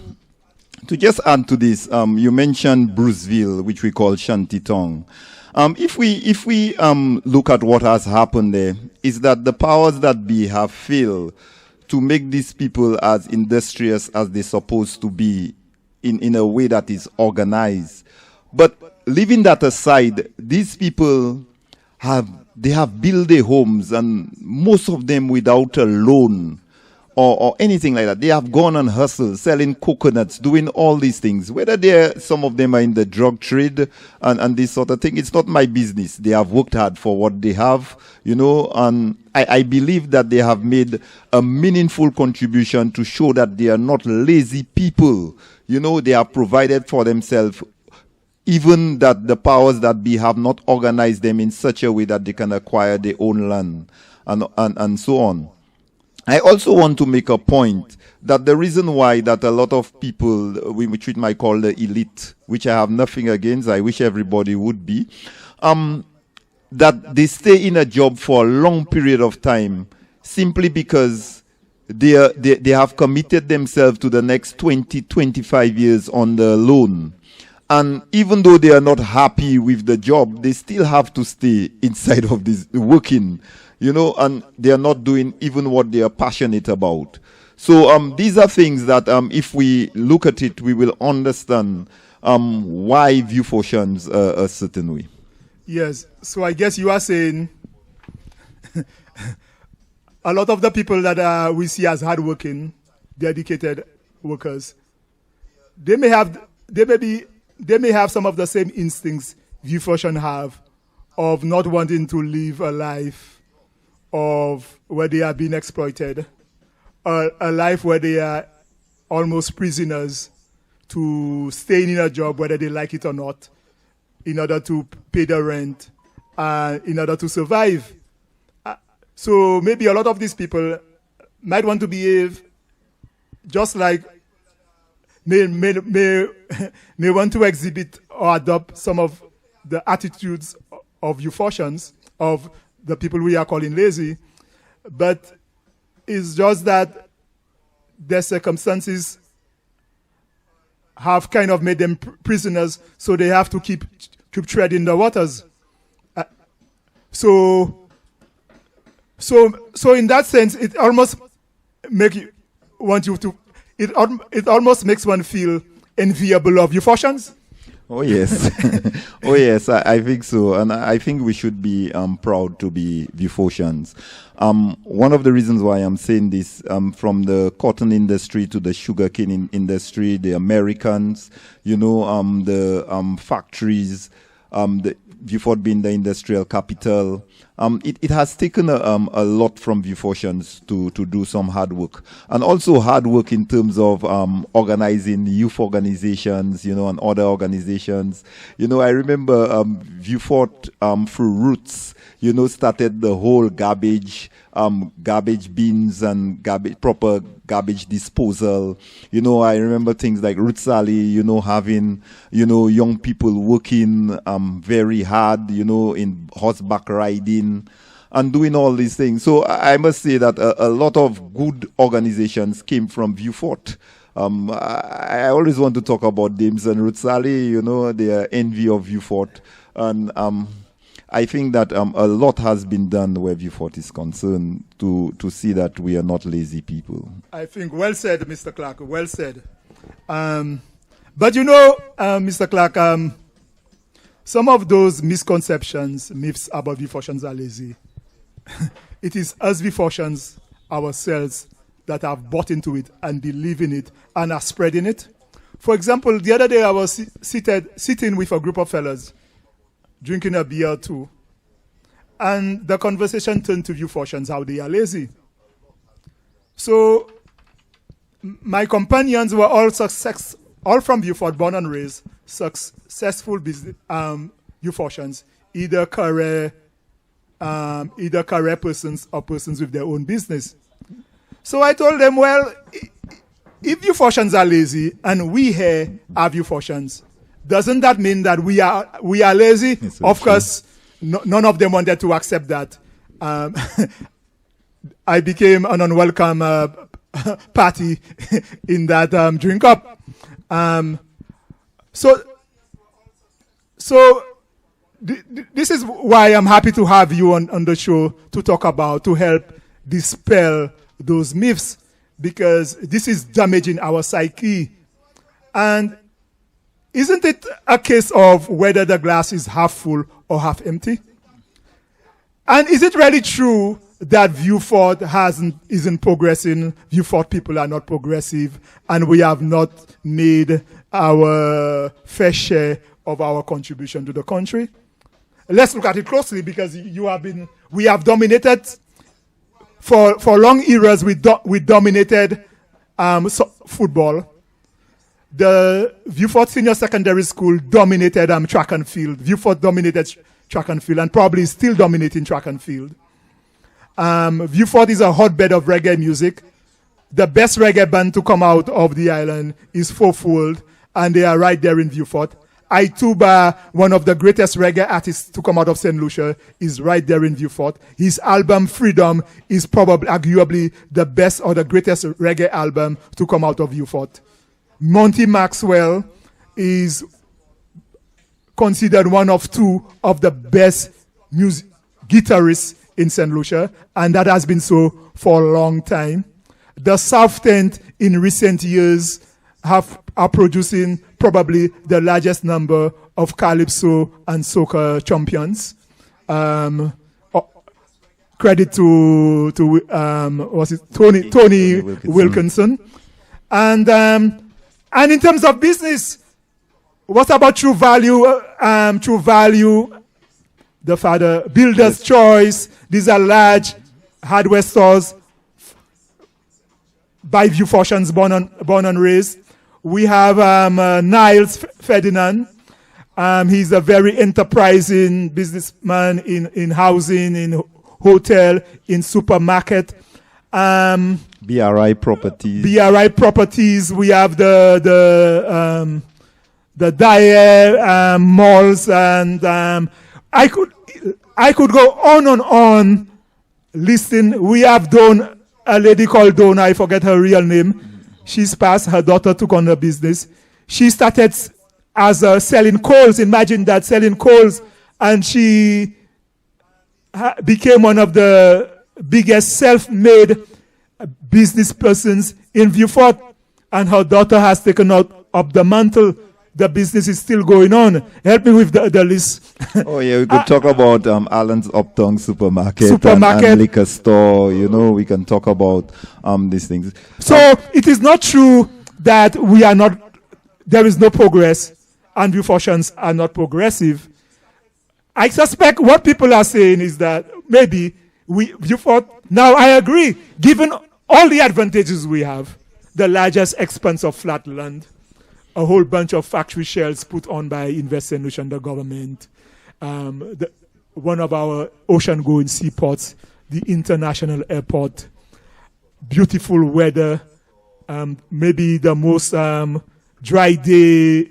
just add to this, you mentioned Bruceville, which we call Shantytown. If we look at what has happened there, is that the powers that be have failed to make these people as industrious as they're supposed to be in a way that is organized. But leaving that aside, these people have built their homes, and most of them without a loan or anything like that. They have gone and hustled, selling coconuts, doing all these things. Whether some of them are in the drug trade and this sort of thing, it's not my business. They have worked hard for what they have, and I believe that they have made a meaningful contribution to show that they are not lazy people. They have provided for themselves, even that the powers that be have not organized them in such a way that they can acquire their own land and so on. I also want to make a point that the reason why that a lot of people, which we might call the elite, which I have nothing against, I wish everybody would be, that they stay in a job for a long period of time simply because they have committed themselves to the next 20, 25 years on the loan. And even though they are not happy with the job, they still have to stay inside of this working, and they are not doing even what they are passionate about. So these are things that if we look at it, we will understand why Vieux Fortians a certain way. Yes. So I guess you are saying a lot of the people that we see as hardworking, dedicated workers, they may have some of the same instincts Vieux Fortians have of not wanting to live a life of where they are being exploited, a life where they are almost prisoners to staying in a job whether they like it or not, in order to pay the rent, in order to survive. So maybe a lot of these people might want to behave just like may want to exhibit or adopt some of the attitudes of Vieux Fortians, of the people we are calling lazy, but it's just that their circumstances have kind of made them prisoners, so they have to keep treading the waters. So in that sense, it almost it almost makes one feel enviable of Vieux Fortians. Oh yes, oh yes, I think so, and I think we should be proud to be Vieux Fortians. One of the reasons why I'm saying this, from the cotton industry to the sugarcane industry, the Americans, the factories, the Vieux Fort being the industrial capital, it has taken a lot from Vieux Fortians to do some hard work, and also hard work in terms of organizing youth organizations, and other organizations. I remember Vieux Fort through Roots, started the whole garbage bins and proper garbage disposal. I remember things like Roots Alley, having, young people working very hard, in horseback riding and doing all these things. So I must say that a lot of good organizations came from Vieux Fort. I always want to talk about Dames and Roots Alley, their envy of Vieux Fort. And I think that a lot has been done where Vieux Fort is concerned to see that we are not lazy people. I think well said, Mr. Clarke, well said. But Mr. Clarke, some of those misconceptions, myths about Vieux Fortians are lazy. It is us Vieux Fortians ourselves that have bought into it and believe in it and are spreading it. For example, the other day I was sitting with a group of fellas, drinking a beer too, and the conversation turned to Vieux Fortians, how they are lazy. So my companions were all from Vieux Fort, born and raised, successful business Vieux Fortians, either career persons or persons with their own business. So I told them, well, if Vieux Fortians are lazy and we here are Vieux Fortians, doesn't that mean that we are lazy? Of course, none of them wanted to accept that. um, I became an unwelcome party in that drink up. So this is why I'm happy to have you on the show to help dispel those myths, because this is damaging our psyche. And isn't it a case of whether the glass is half full or half empty? And is it really true that Vieux Fort isn't progressing? Vieux Fort people are not progressive, and we have not made our fair share of our contribution to the country? Let's look at it closely, because we have dominated for long eras. We dominated football. The Vieux Fort Senior Secondary School dominated track and field. Vieux Fort dominated track and field, and probably is still dominating track and field. Vieux Fort is a hotbed of reggae music. The best reggae band to come out of the island is Fourfold, and they are right there in Vieux Fort. Ituba, one of the greatest reggae artists to come out of St. Lucia, is right there in Vieux Fort. His album Freedom is probably arguably the best or the greatest reggae album to come out of Vieux Fort. Monty Maxwell is considered one of two of the best guitarists in St. Lucia, and that has been so for a long time. The South Tent in recent years are producing probably the largest number of calypso and soca champions. Credit to Tony Wilkinson. And in terms of business, what about True Value? True Value, the father, Builder's Choice. These are large hardware stores by Vieux Fortians, born and raised. We have Niles Ferdinand. He's a very enterprising businessman in housing, in hotel, in supermarket. BRI Properties. BRI Properties. We have the Dyer malls, and I could go on and on listing. We have a lady called Donna. I forget her real name. She's passed. Her daughter took on the business. She started as selling coals. Imagine that, selling coals, and she became one of the biggest self-made business persons in Vieux Fort, and her daughter has taken up the mantle. The business is still going on. Help me with the list. Oh yeah, we could talk about Allen's Uptown Supermarket and liquor store. You know, we can talk about these things. So it is not true that there is no progress, and Vieux Fortians are not progressive. I suspect what people are saying is that maybe Vieux Fort. Now I agree, given all the advantages we have, the largest expanse of flat land, a whole bunch of factory shells put on by Invest St. Lucia and the government, one of our ocean-going seaports, the international airport, beautiful weather, maybe the most dry day,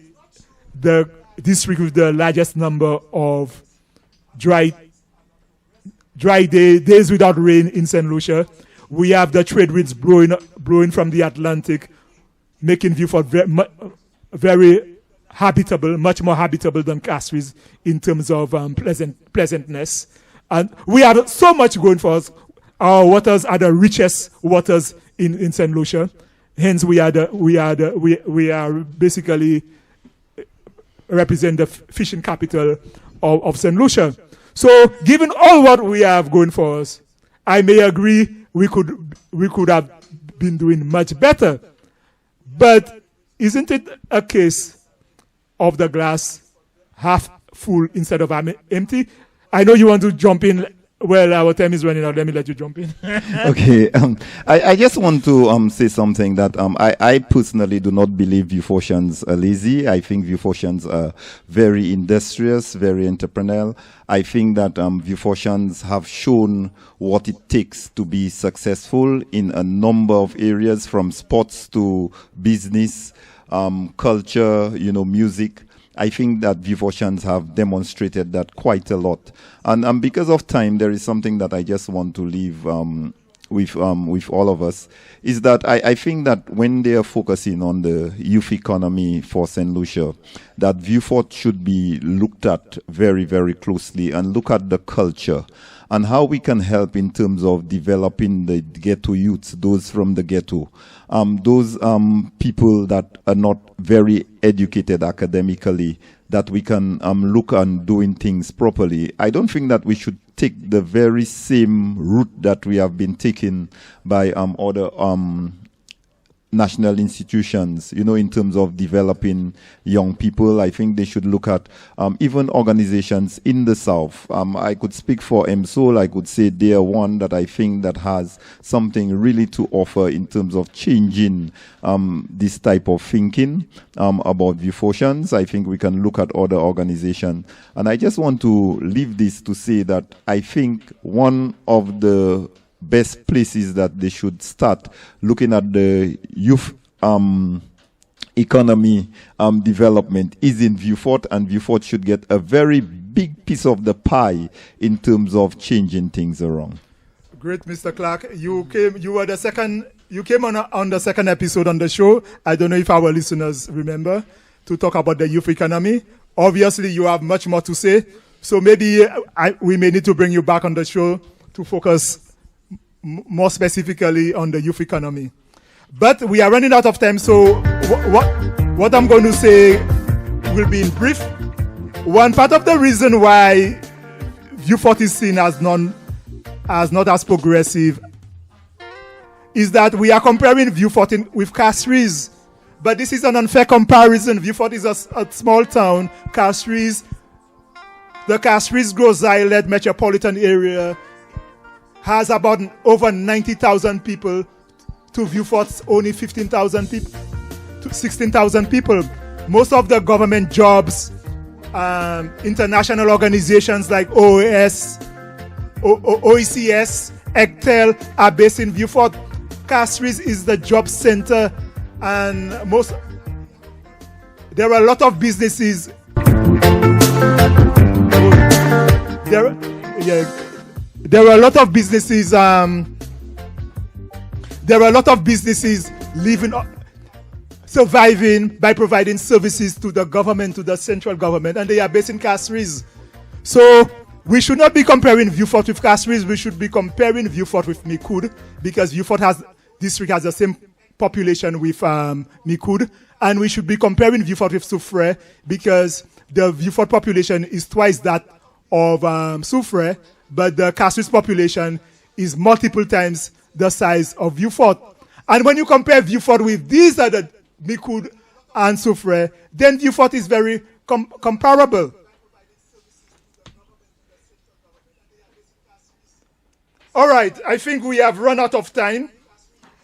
the district with the largest number of dry days without rain in St. Lucia. We have the trade winds blowing from the Atlantic, making Vieux Fort very habitable, much more habitable than Castries in terms of pleasantness. And we have so much going for us. Our waters are the richest waters in St. Lucia. Hence, we are basically represent the fishing capital of St. Lucia. So, given all what we have going for us, I may agree we could have been doing much better. But isn't it a case of the glass half full instead of empty? I know you want to jump in. Well, our time is running out. Let me let you jump in. Okay. I just want to say something that I personally do not believe Vieux Fortians are lazy. I think Vieux Fortians are very industrious, very entrepreneurial. I think that Vieux Fortians have shown what it takes to be successful in a number of areas, from sports to business, culture, music. I think that Vieux Fortians have demonstrated that quite a lot. And because of time, there is something that I just want to leave with all of us, is that I think that when they are focusing on the youth economy for St. Lucia, that Vieux Fort should be looked at very, very closely and look at the culture and how we can help in terms of developing the ghetto youths, those from the ghetto, those people that are not very educated academically, that we can look on doing things properly. I don't think that we should take the very same route that we have been taking by other national institutions, in terms of developing young people. I think they should look at even organizations in the South. I could speak for MSOLE. I could say they are one that I think that has something really to offer in terms of changing this type of thinking about Vieux Fortians. I think we can look at other organizations. And I just want to leave this to say that I think one of the best places that they should start looking at the youth economy development is in Vieux Fort, and Vieux Fort should get a very big piece of the pie in terms of changing things around. Great, Mr. Clarke. You came on the second episode on the show. I don't know if our listeners remember, to talk about the youth economy. Obviously, you have much more to say, so maybe we may need to bring you back on the show to focus more specifically on the youth economy. But we are running out of time, so what I'm going to say will be in brief. One part of the reason why Vieux Fort is seen as not as progressive is that we are comparing Vieux Fort with Castries. But this is an unfair comparison. Vieux Fort is a small town. Castries, the Castries-Gros-Islet metropolitan area, has about over 90,000 people. To Vieux Fort's only 15,000 people, to 16,000 people. Most of the government jobs, international organizations like OES, OECS, ECTEL are based in Vieux Fort. Castries is the job center, and there are a lot of businesses. There are a lot of businesses. There are a lot of businesses surviving by providing services to the government, to the central government, and they are based in Castries. So we should not be comparing Vieux Fort with Castries. We should be comparing Vieux Fort with Micoud, because Vieux Fort district has the same population with Micoud, and we should be comparing Vieux Fort with Soufrière, because the Vieux Fort population is twice that of Soufrière, but the Castries population is multiple times the size of Vieux Fort. And when you compare Vieux Fort with these other Micoud and Soufrière, then Vieux Fort is very comparable. All right, I think we have run out of time.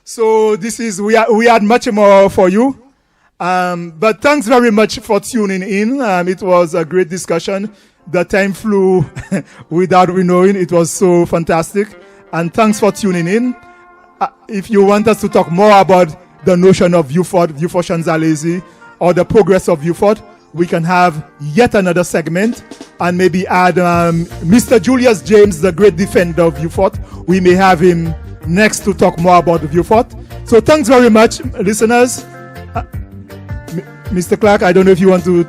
So we had much more for you. But thanks very much for tuning in. It was a great discussion. The time flew without we knowing. It was so fantastic. And thanks for tuning in. If you want us to talk more about the notion of Vieux Fort, Vieux Fortians are lazy, or the progress of Vieux Fort, we can have yet another segment and maybe add Mr. Julius James, the great defender of Vieux Fort. We may have him next to talk more about Vieux Fort. So thanks very much, listeners. Mr. Clarke, I don't know if you want to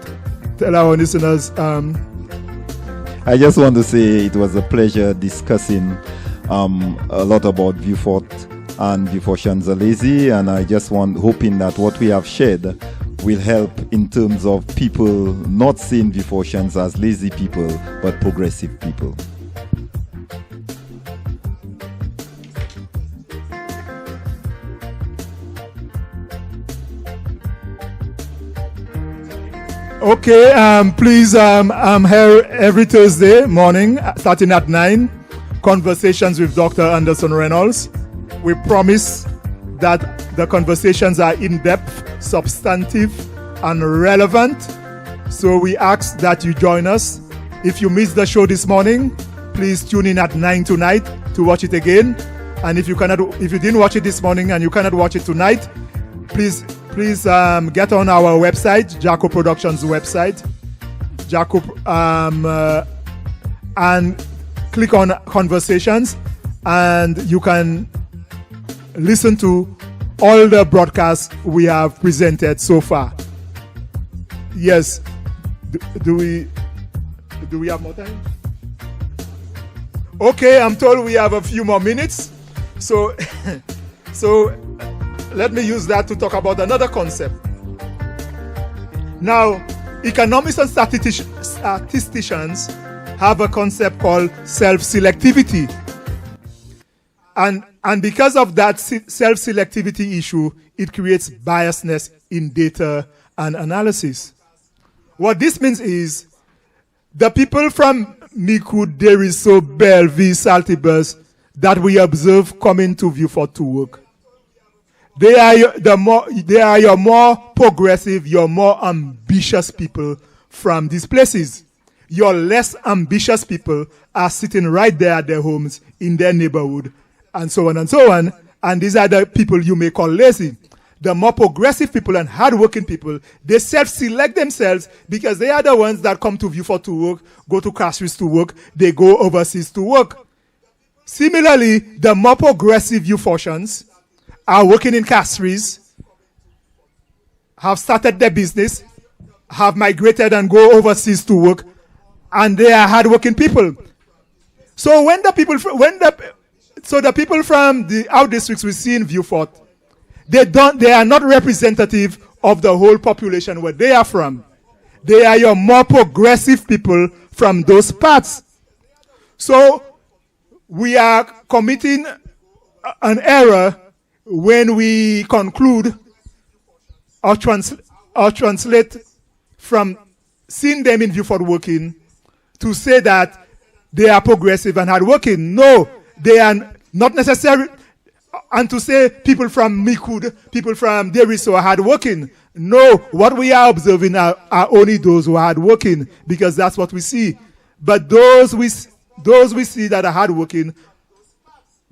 tell our listeners. I just want to say it was a pleasure discussing a lot about Vieux Fort and Vieux Fortians are lazy, and I just hoping that what we have shared will help in terms of people not seeing Vieux Fortians as lazy people, but progressive people. Okay, please, I'm here every Thursday morning, starting at 9. Conversations with Dr. Anderson Reynolds. We promise that the conversations are in-depth, substantive, and relevant. So we ask that you join us. If you missed the show this morning, please tune in at 9 tonight to watch it again. And if you didn't watch it this morning and you cannot watch it tonight, please get on our website, Jaco Productions website, Jacob, and click on conversations, and you can listen to all the broadcasts we have presented so far. Yes. Do we have more time? Okay, I'm told we have a few more minutes. So let me use that to talk about another concept. Now, economists and statisticians have a concept called self-selectivity. And because of that self-selectivity issue, it creates biasness in data and analysis. What this means is the people from Micoud, Deriso, Belleville, Saltibus that we observe coming to Vieux Fort to work, they are your more progressive, your more ambitious people from these places. Your less ambitious people are sitting right there at their homes, in their neighborhood, and so on and so on. And these are the people you may call lazy. The more progressive people and hardworking people, they self-select themselves because they are the ones that come to Vieux Fort to work, go to Castries to work, they go overseas to work. Similarly, the more progressive Vieux Fortians are working in Castries, have started their business, have migrated and go overseas to work, and they are hardworking people. So the people from the out districts we see in Vieux Fort, they are not representative of the whole population where they are from. They are your more progressive people from those parts. So we are committing an error when we conclude or translate from seeing them in Vieux Fort working to say that they are progressive and hardworking. No, they are not necessary. And to say people from Micoud, people from Deriso are hardworking. No, what we are observing are only those who are hardworking, because that's what we see. But those we see that are hardworking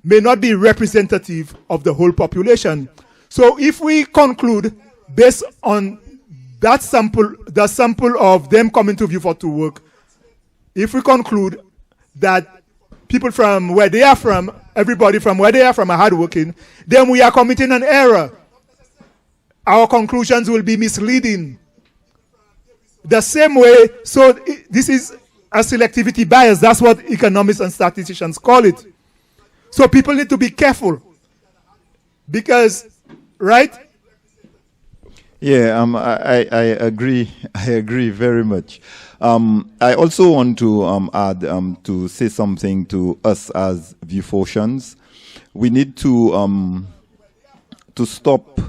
may not be representative of the whole population. So if we conclude based on that sample, the sample of them coming to Vieux Fort to work, if we conclude that people from where they are from, everybody from where they are from are hardworking, then we are committing an error. Our conclusions will be misleading. The same way, so this is a selectivity bias. That's what economists and statisticians call it. So people need to be careful. Because, right? Yeah, I agree. I agree very much. I also want to add to say something to us as Vieux Fortians. We need to stop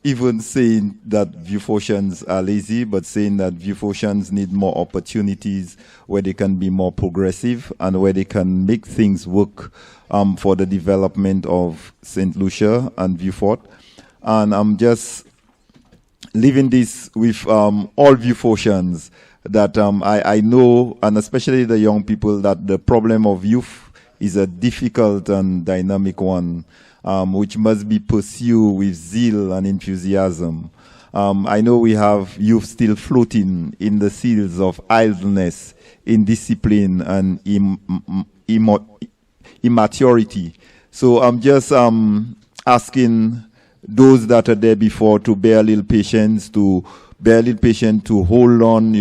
even saying that Vieux Fortians are lazy, but saying that Vieux Fortians need more opportunities where they can be more progressive and where they can make things work for the development of St. Lucia and Vieux Fort. And I'm just leaving this with all Vieux Fortians that I know, and especially the young people, that the problem of youth is a difficult and dynamic one, which must be pursued with zeal and enthusiasm. I know we have youth still floating in the seas of idleness, indiscipline, and immaturity. So I'm just asking those that are there before to bear a little patience, to hold on,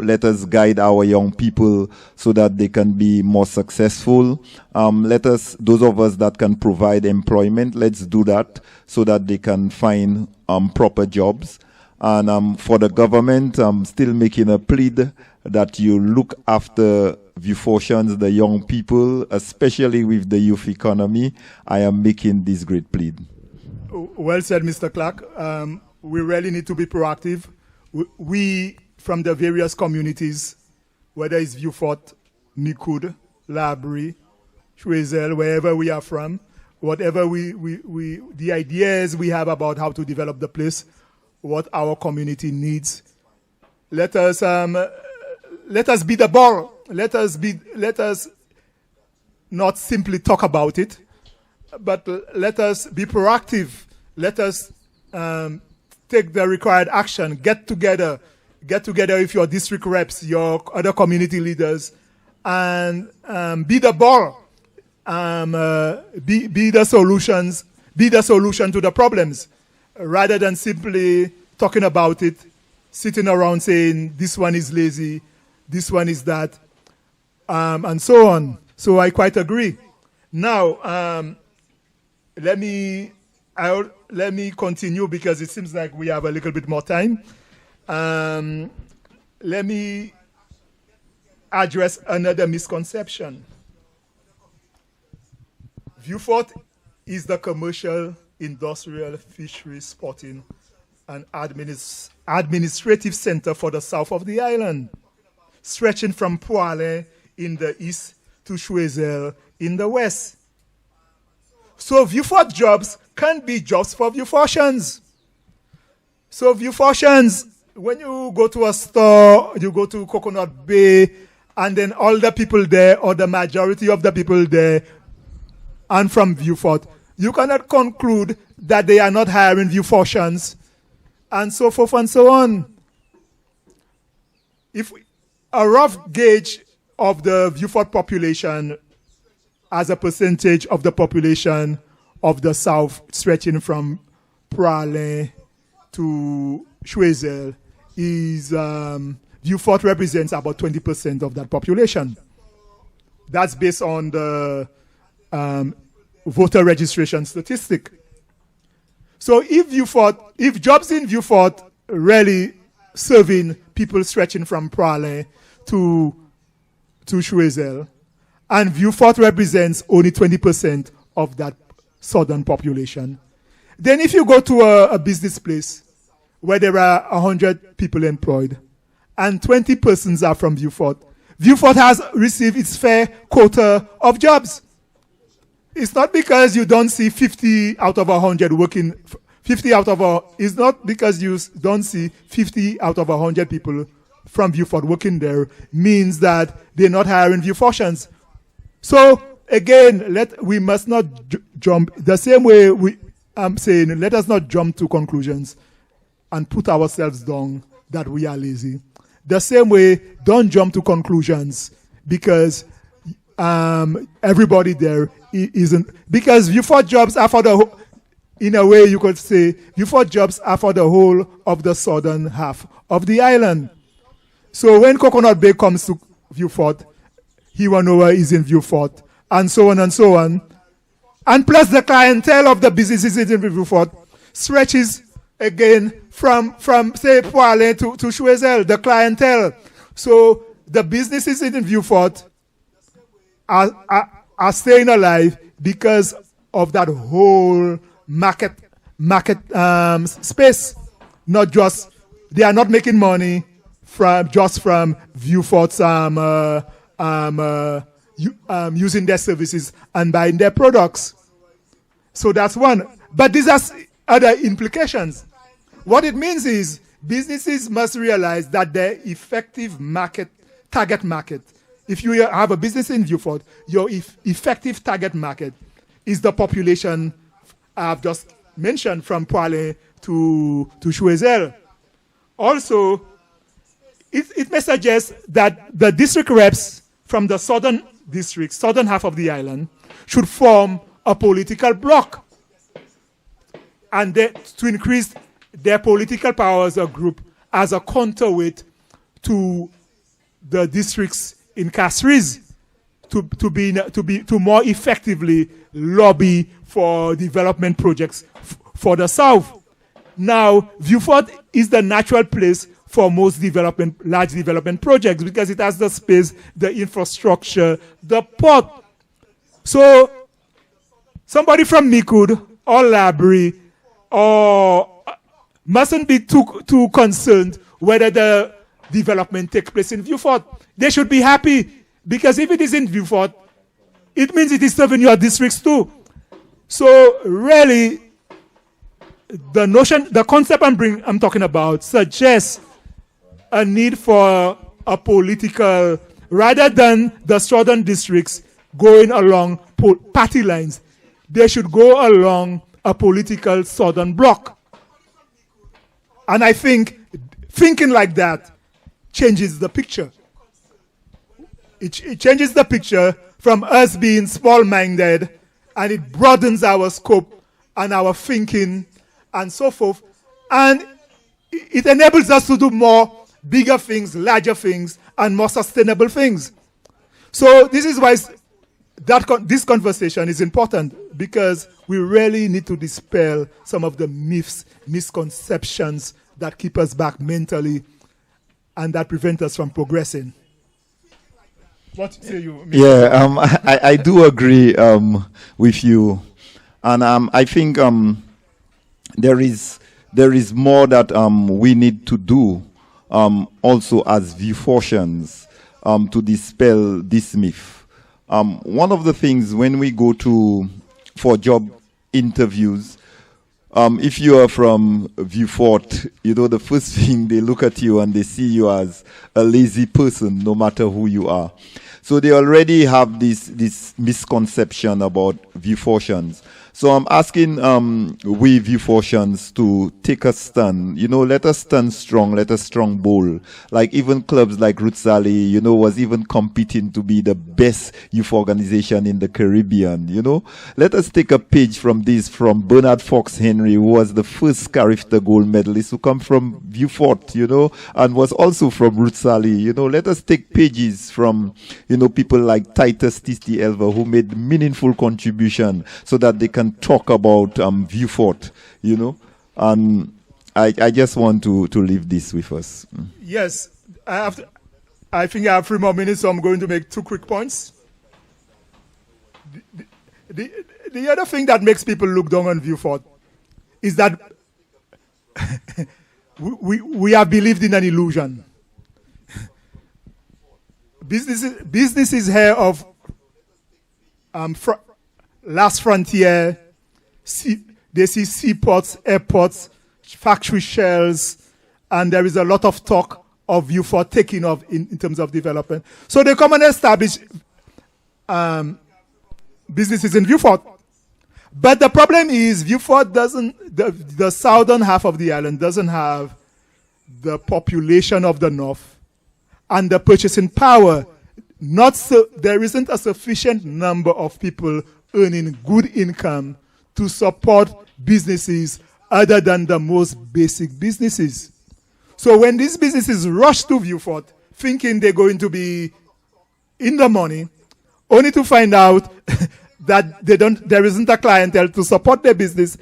let us guide our young people so that they can be more successful. Those of us that can provide employment, let's do that so that they can find proper jobs. And for the government, I'm still making a plea that you look after Vieux Fortians, the young people, especially with the youth economy. I am making this great plea. Well said, Mr. Clarke. We really need to be proactive. We, from the various communities, whether it's Vieux Fort, Micoud, Labrie, Choiseul, wherever we are from, whatever the ideas we have about how to develop the place, what our community needs, let us be the ball. Let us not simply talk about it, but let us be proactive. Let us take the required action, get together get together with your district reps, your other community leaders, and be the ball, be the solutions, be the solution to the problems, rather than simply talking about it, sitting around saying this one is lazy, this one is that, and so on. So I quite agree. Now, let me continue because it seems like we have a little bit more time. Let me address another misconception. Vieux Fort is the commercial, industrial, fishery, sporting, and administrative center for the south of the island, stretching from Poilin in the east to Choiseul in the west. So Vieux Fort jobs can be jobs for Vieux Fortians. So Vieux Fortians, when you go to a store, you go to Coconut Bay, and then all the people there, or the majority of the people there, are from Vieux Fort, you cannot conclude that they are not hiring Vieux Fortians, and so forth and so on. If a rough gauge of the Vieux Fort population as a percentage of the population of the south stretching from Poilin to Choiseul is Vieux Fort represents about 20% of that population. That's based on the voter registration statistic. So if jobs in Vieux Fort really serving people stretching from Poilin to Choiseul, and Vieux Fort represents only 20% of that southern population, then if you go to a business place where there are 100 people employed and 20 persons are from Vieux Fort has received its fair quota of jobs. It's not because you don't see 50 out of 100 working, it's not because you don't see 50 out of 100 people from Vieux Fort working there means that they're not hiring Vieux Fortians. So again, we must not jump the same way I'm saying, let us not jump to conclusions and put ourselves down that we are lazy. The same way, don't jump to conclusions because everybody there isn't. Because Vieux Fort jobs are for in a way you could say, Vieux Fort jobs are for the whole of the southern half of the island. So when Coconut Bay comes to Vieux Fort, Hiwanoa is in Vieux Fort, and so on and so on. And plus the clientele of the businesses in Vieux Fort stretches again from say Poilin to Choiseul, the clientele. So the businesses in Vieux Fort are staying alive because of that whole market space. Not just, they are not making money from Vieux Fort's using their services and buying their products. So that's one. But these are other implications. What it means is businesses must realize that their effective target market, if you have a business in Vieux Fort, your effective target market is the population I've just mentioned from Poilin to Choiseul. Also, it may suggest that the district reps from the southern district, southern half of the island, should form a political bloc and to increase their political power as a group as a counterweight to the districts in Castries to more effectively lobby for development projects for the south. Now, Vieux Fort is the natural place for most large development projects because it has the space, the infrastructure, the port. So, somebody from Micoud or Labrie or mustn't be too concerned whether the development takes place in Vieux Fort. They should be happy because if it is in Vieux Fort, it means it is serving your districts too. So really, the concept I'm talking about suggests a need for a political, rather than the southern districts going along party lines, they should go along a political southern bloc. And I think thinking like that changes the picture. It changes the picture from us being small-minded, and it broadens our scope and our thinking and so forth. And it enables us to do more bigger things, larger things, and more sustainable things. So this is why this conversation is important, because we really need to dispel some of the myths, misconceptions that keep us back mentally and that prevent us from progressing. What say you? Mr. Yeah, I do agree with you, and I think there is more that we need to do also as Vieux Fortians to dispel this myth. One of the things when we go for job interviews, if you are from Vieux Fort, the first thing they look at you and they see you as a lazy person, no matter who you are. So they already have this misconception about Vieux Fortians. So I'm asking we Vieux Fortians to take a stand. Let us stand strong, let us strong bold. Like even clubs like Rutsali, was even competing to be the best youth organization in the Caribbean, Let us take a page from Bernard Fox Henry, who was the first Carifta gold medalist, who come from Vieux Fort, and was also from Rutsali, Let us take pages from, people like Titus Tisti Elva, who made meaningful contribution so that they can talk about Vieux Fort, and I just want to leave this with us. Yes, I think I have 3 more minutes, so I'm going to make 2 quick points. The other thing that makes people look down on Vieux Fort is that we have believed in an illusion. Businesses here of last frontier, they see seaports, airports, factory shells, and there is a lot of talk of Vieux Fort taking off in terms of development. So they come and establish businesses in Vieux Fort. But the problem is Vieux Fort the southern half of the island doesn't have the population of the north and the purchasing power. There isn't a sufficient number of people earning good income to support businesses other than the most basic businesses. So when these businesses rush to Vieux Fort, thinking they're going to be in the money, only to find out that there isn't a clientele to support their business,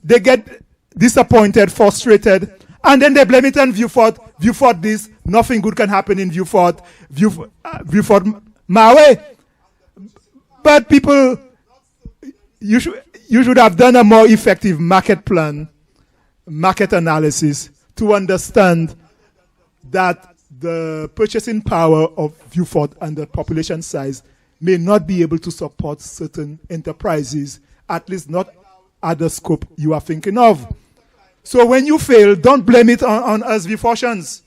they get disappointed, frustrated, and then they blame it on Vieux Fort. Vieux Fort this, nothing good can happen in Vieux Fort. Vieux Fort my way. But people, you should have done a more effective market plan, market analysis to understand that the purchasing power of Vieux Fort and the population size may not be able to support certain enterprises, at least not at the scope you are thinking of. So when you fail, don't blame it on us Vieux Fortians.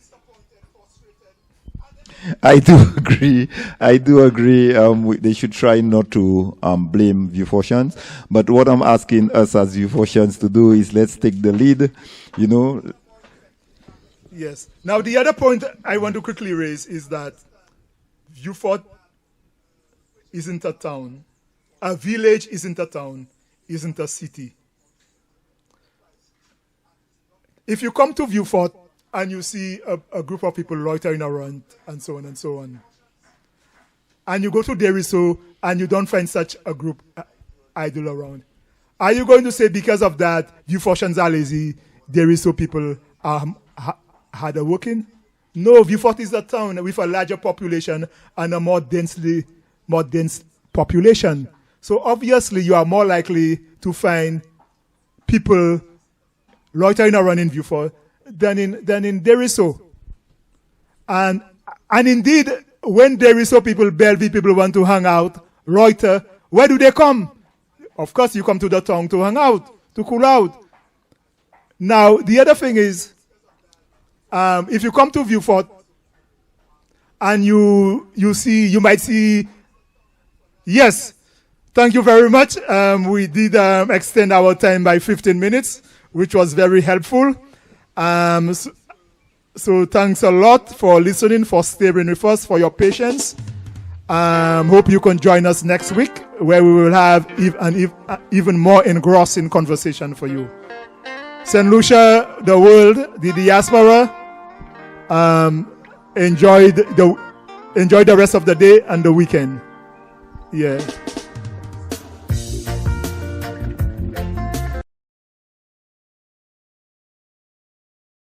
I do agree. They should try not to blame Vieux Fortians. But what I'm asking us as Vieux Fortians to do is let's take the lead, Yes. Now the other point I want to quickly raise is that Vieux Fort isn't a town. A village isn't a town, isn't a city. If you come to Vieux Fort and you see a group of people loitering around and so on, and you go to Deriso and you don't find such a group idle around, are you going to say because of that Vieux Fortians are lazy, Deriso people are harder working? No, Vieux Fort is a town with a larger population and a more dense population. So obviously you are more likely to find people loitering around in Vieux Fort than in Deriso. And indeed, when Deriso people, Belleville people want to hang out, loiter, where do they come? Of course, you come to the town to hang out, to cool out. Now, the other thing is, if you come to Vieux Fort and you might see, yes, thank you very much. We did extend our time by 15 minutes, which was very helpful. So thanks a lot for listening, for staying with us, for your patience. Hope you can join us next week, where we will have an even more engrossing conversation for you. St. Lucia, the world, the diaspora, enjoy the rest of the day and the weekend. Yeah.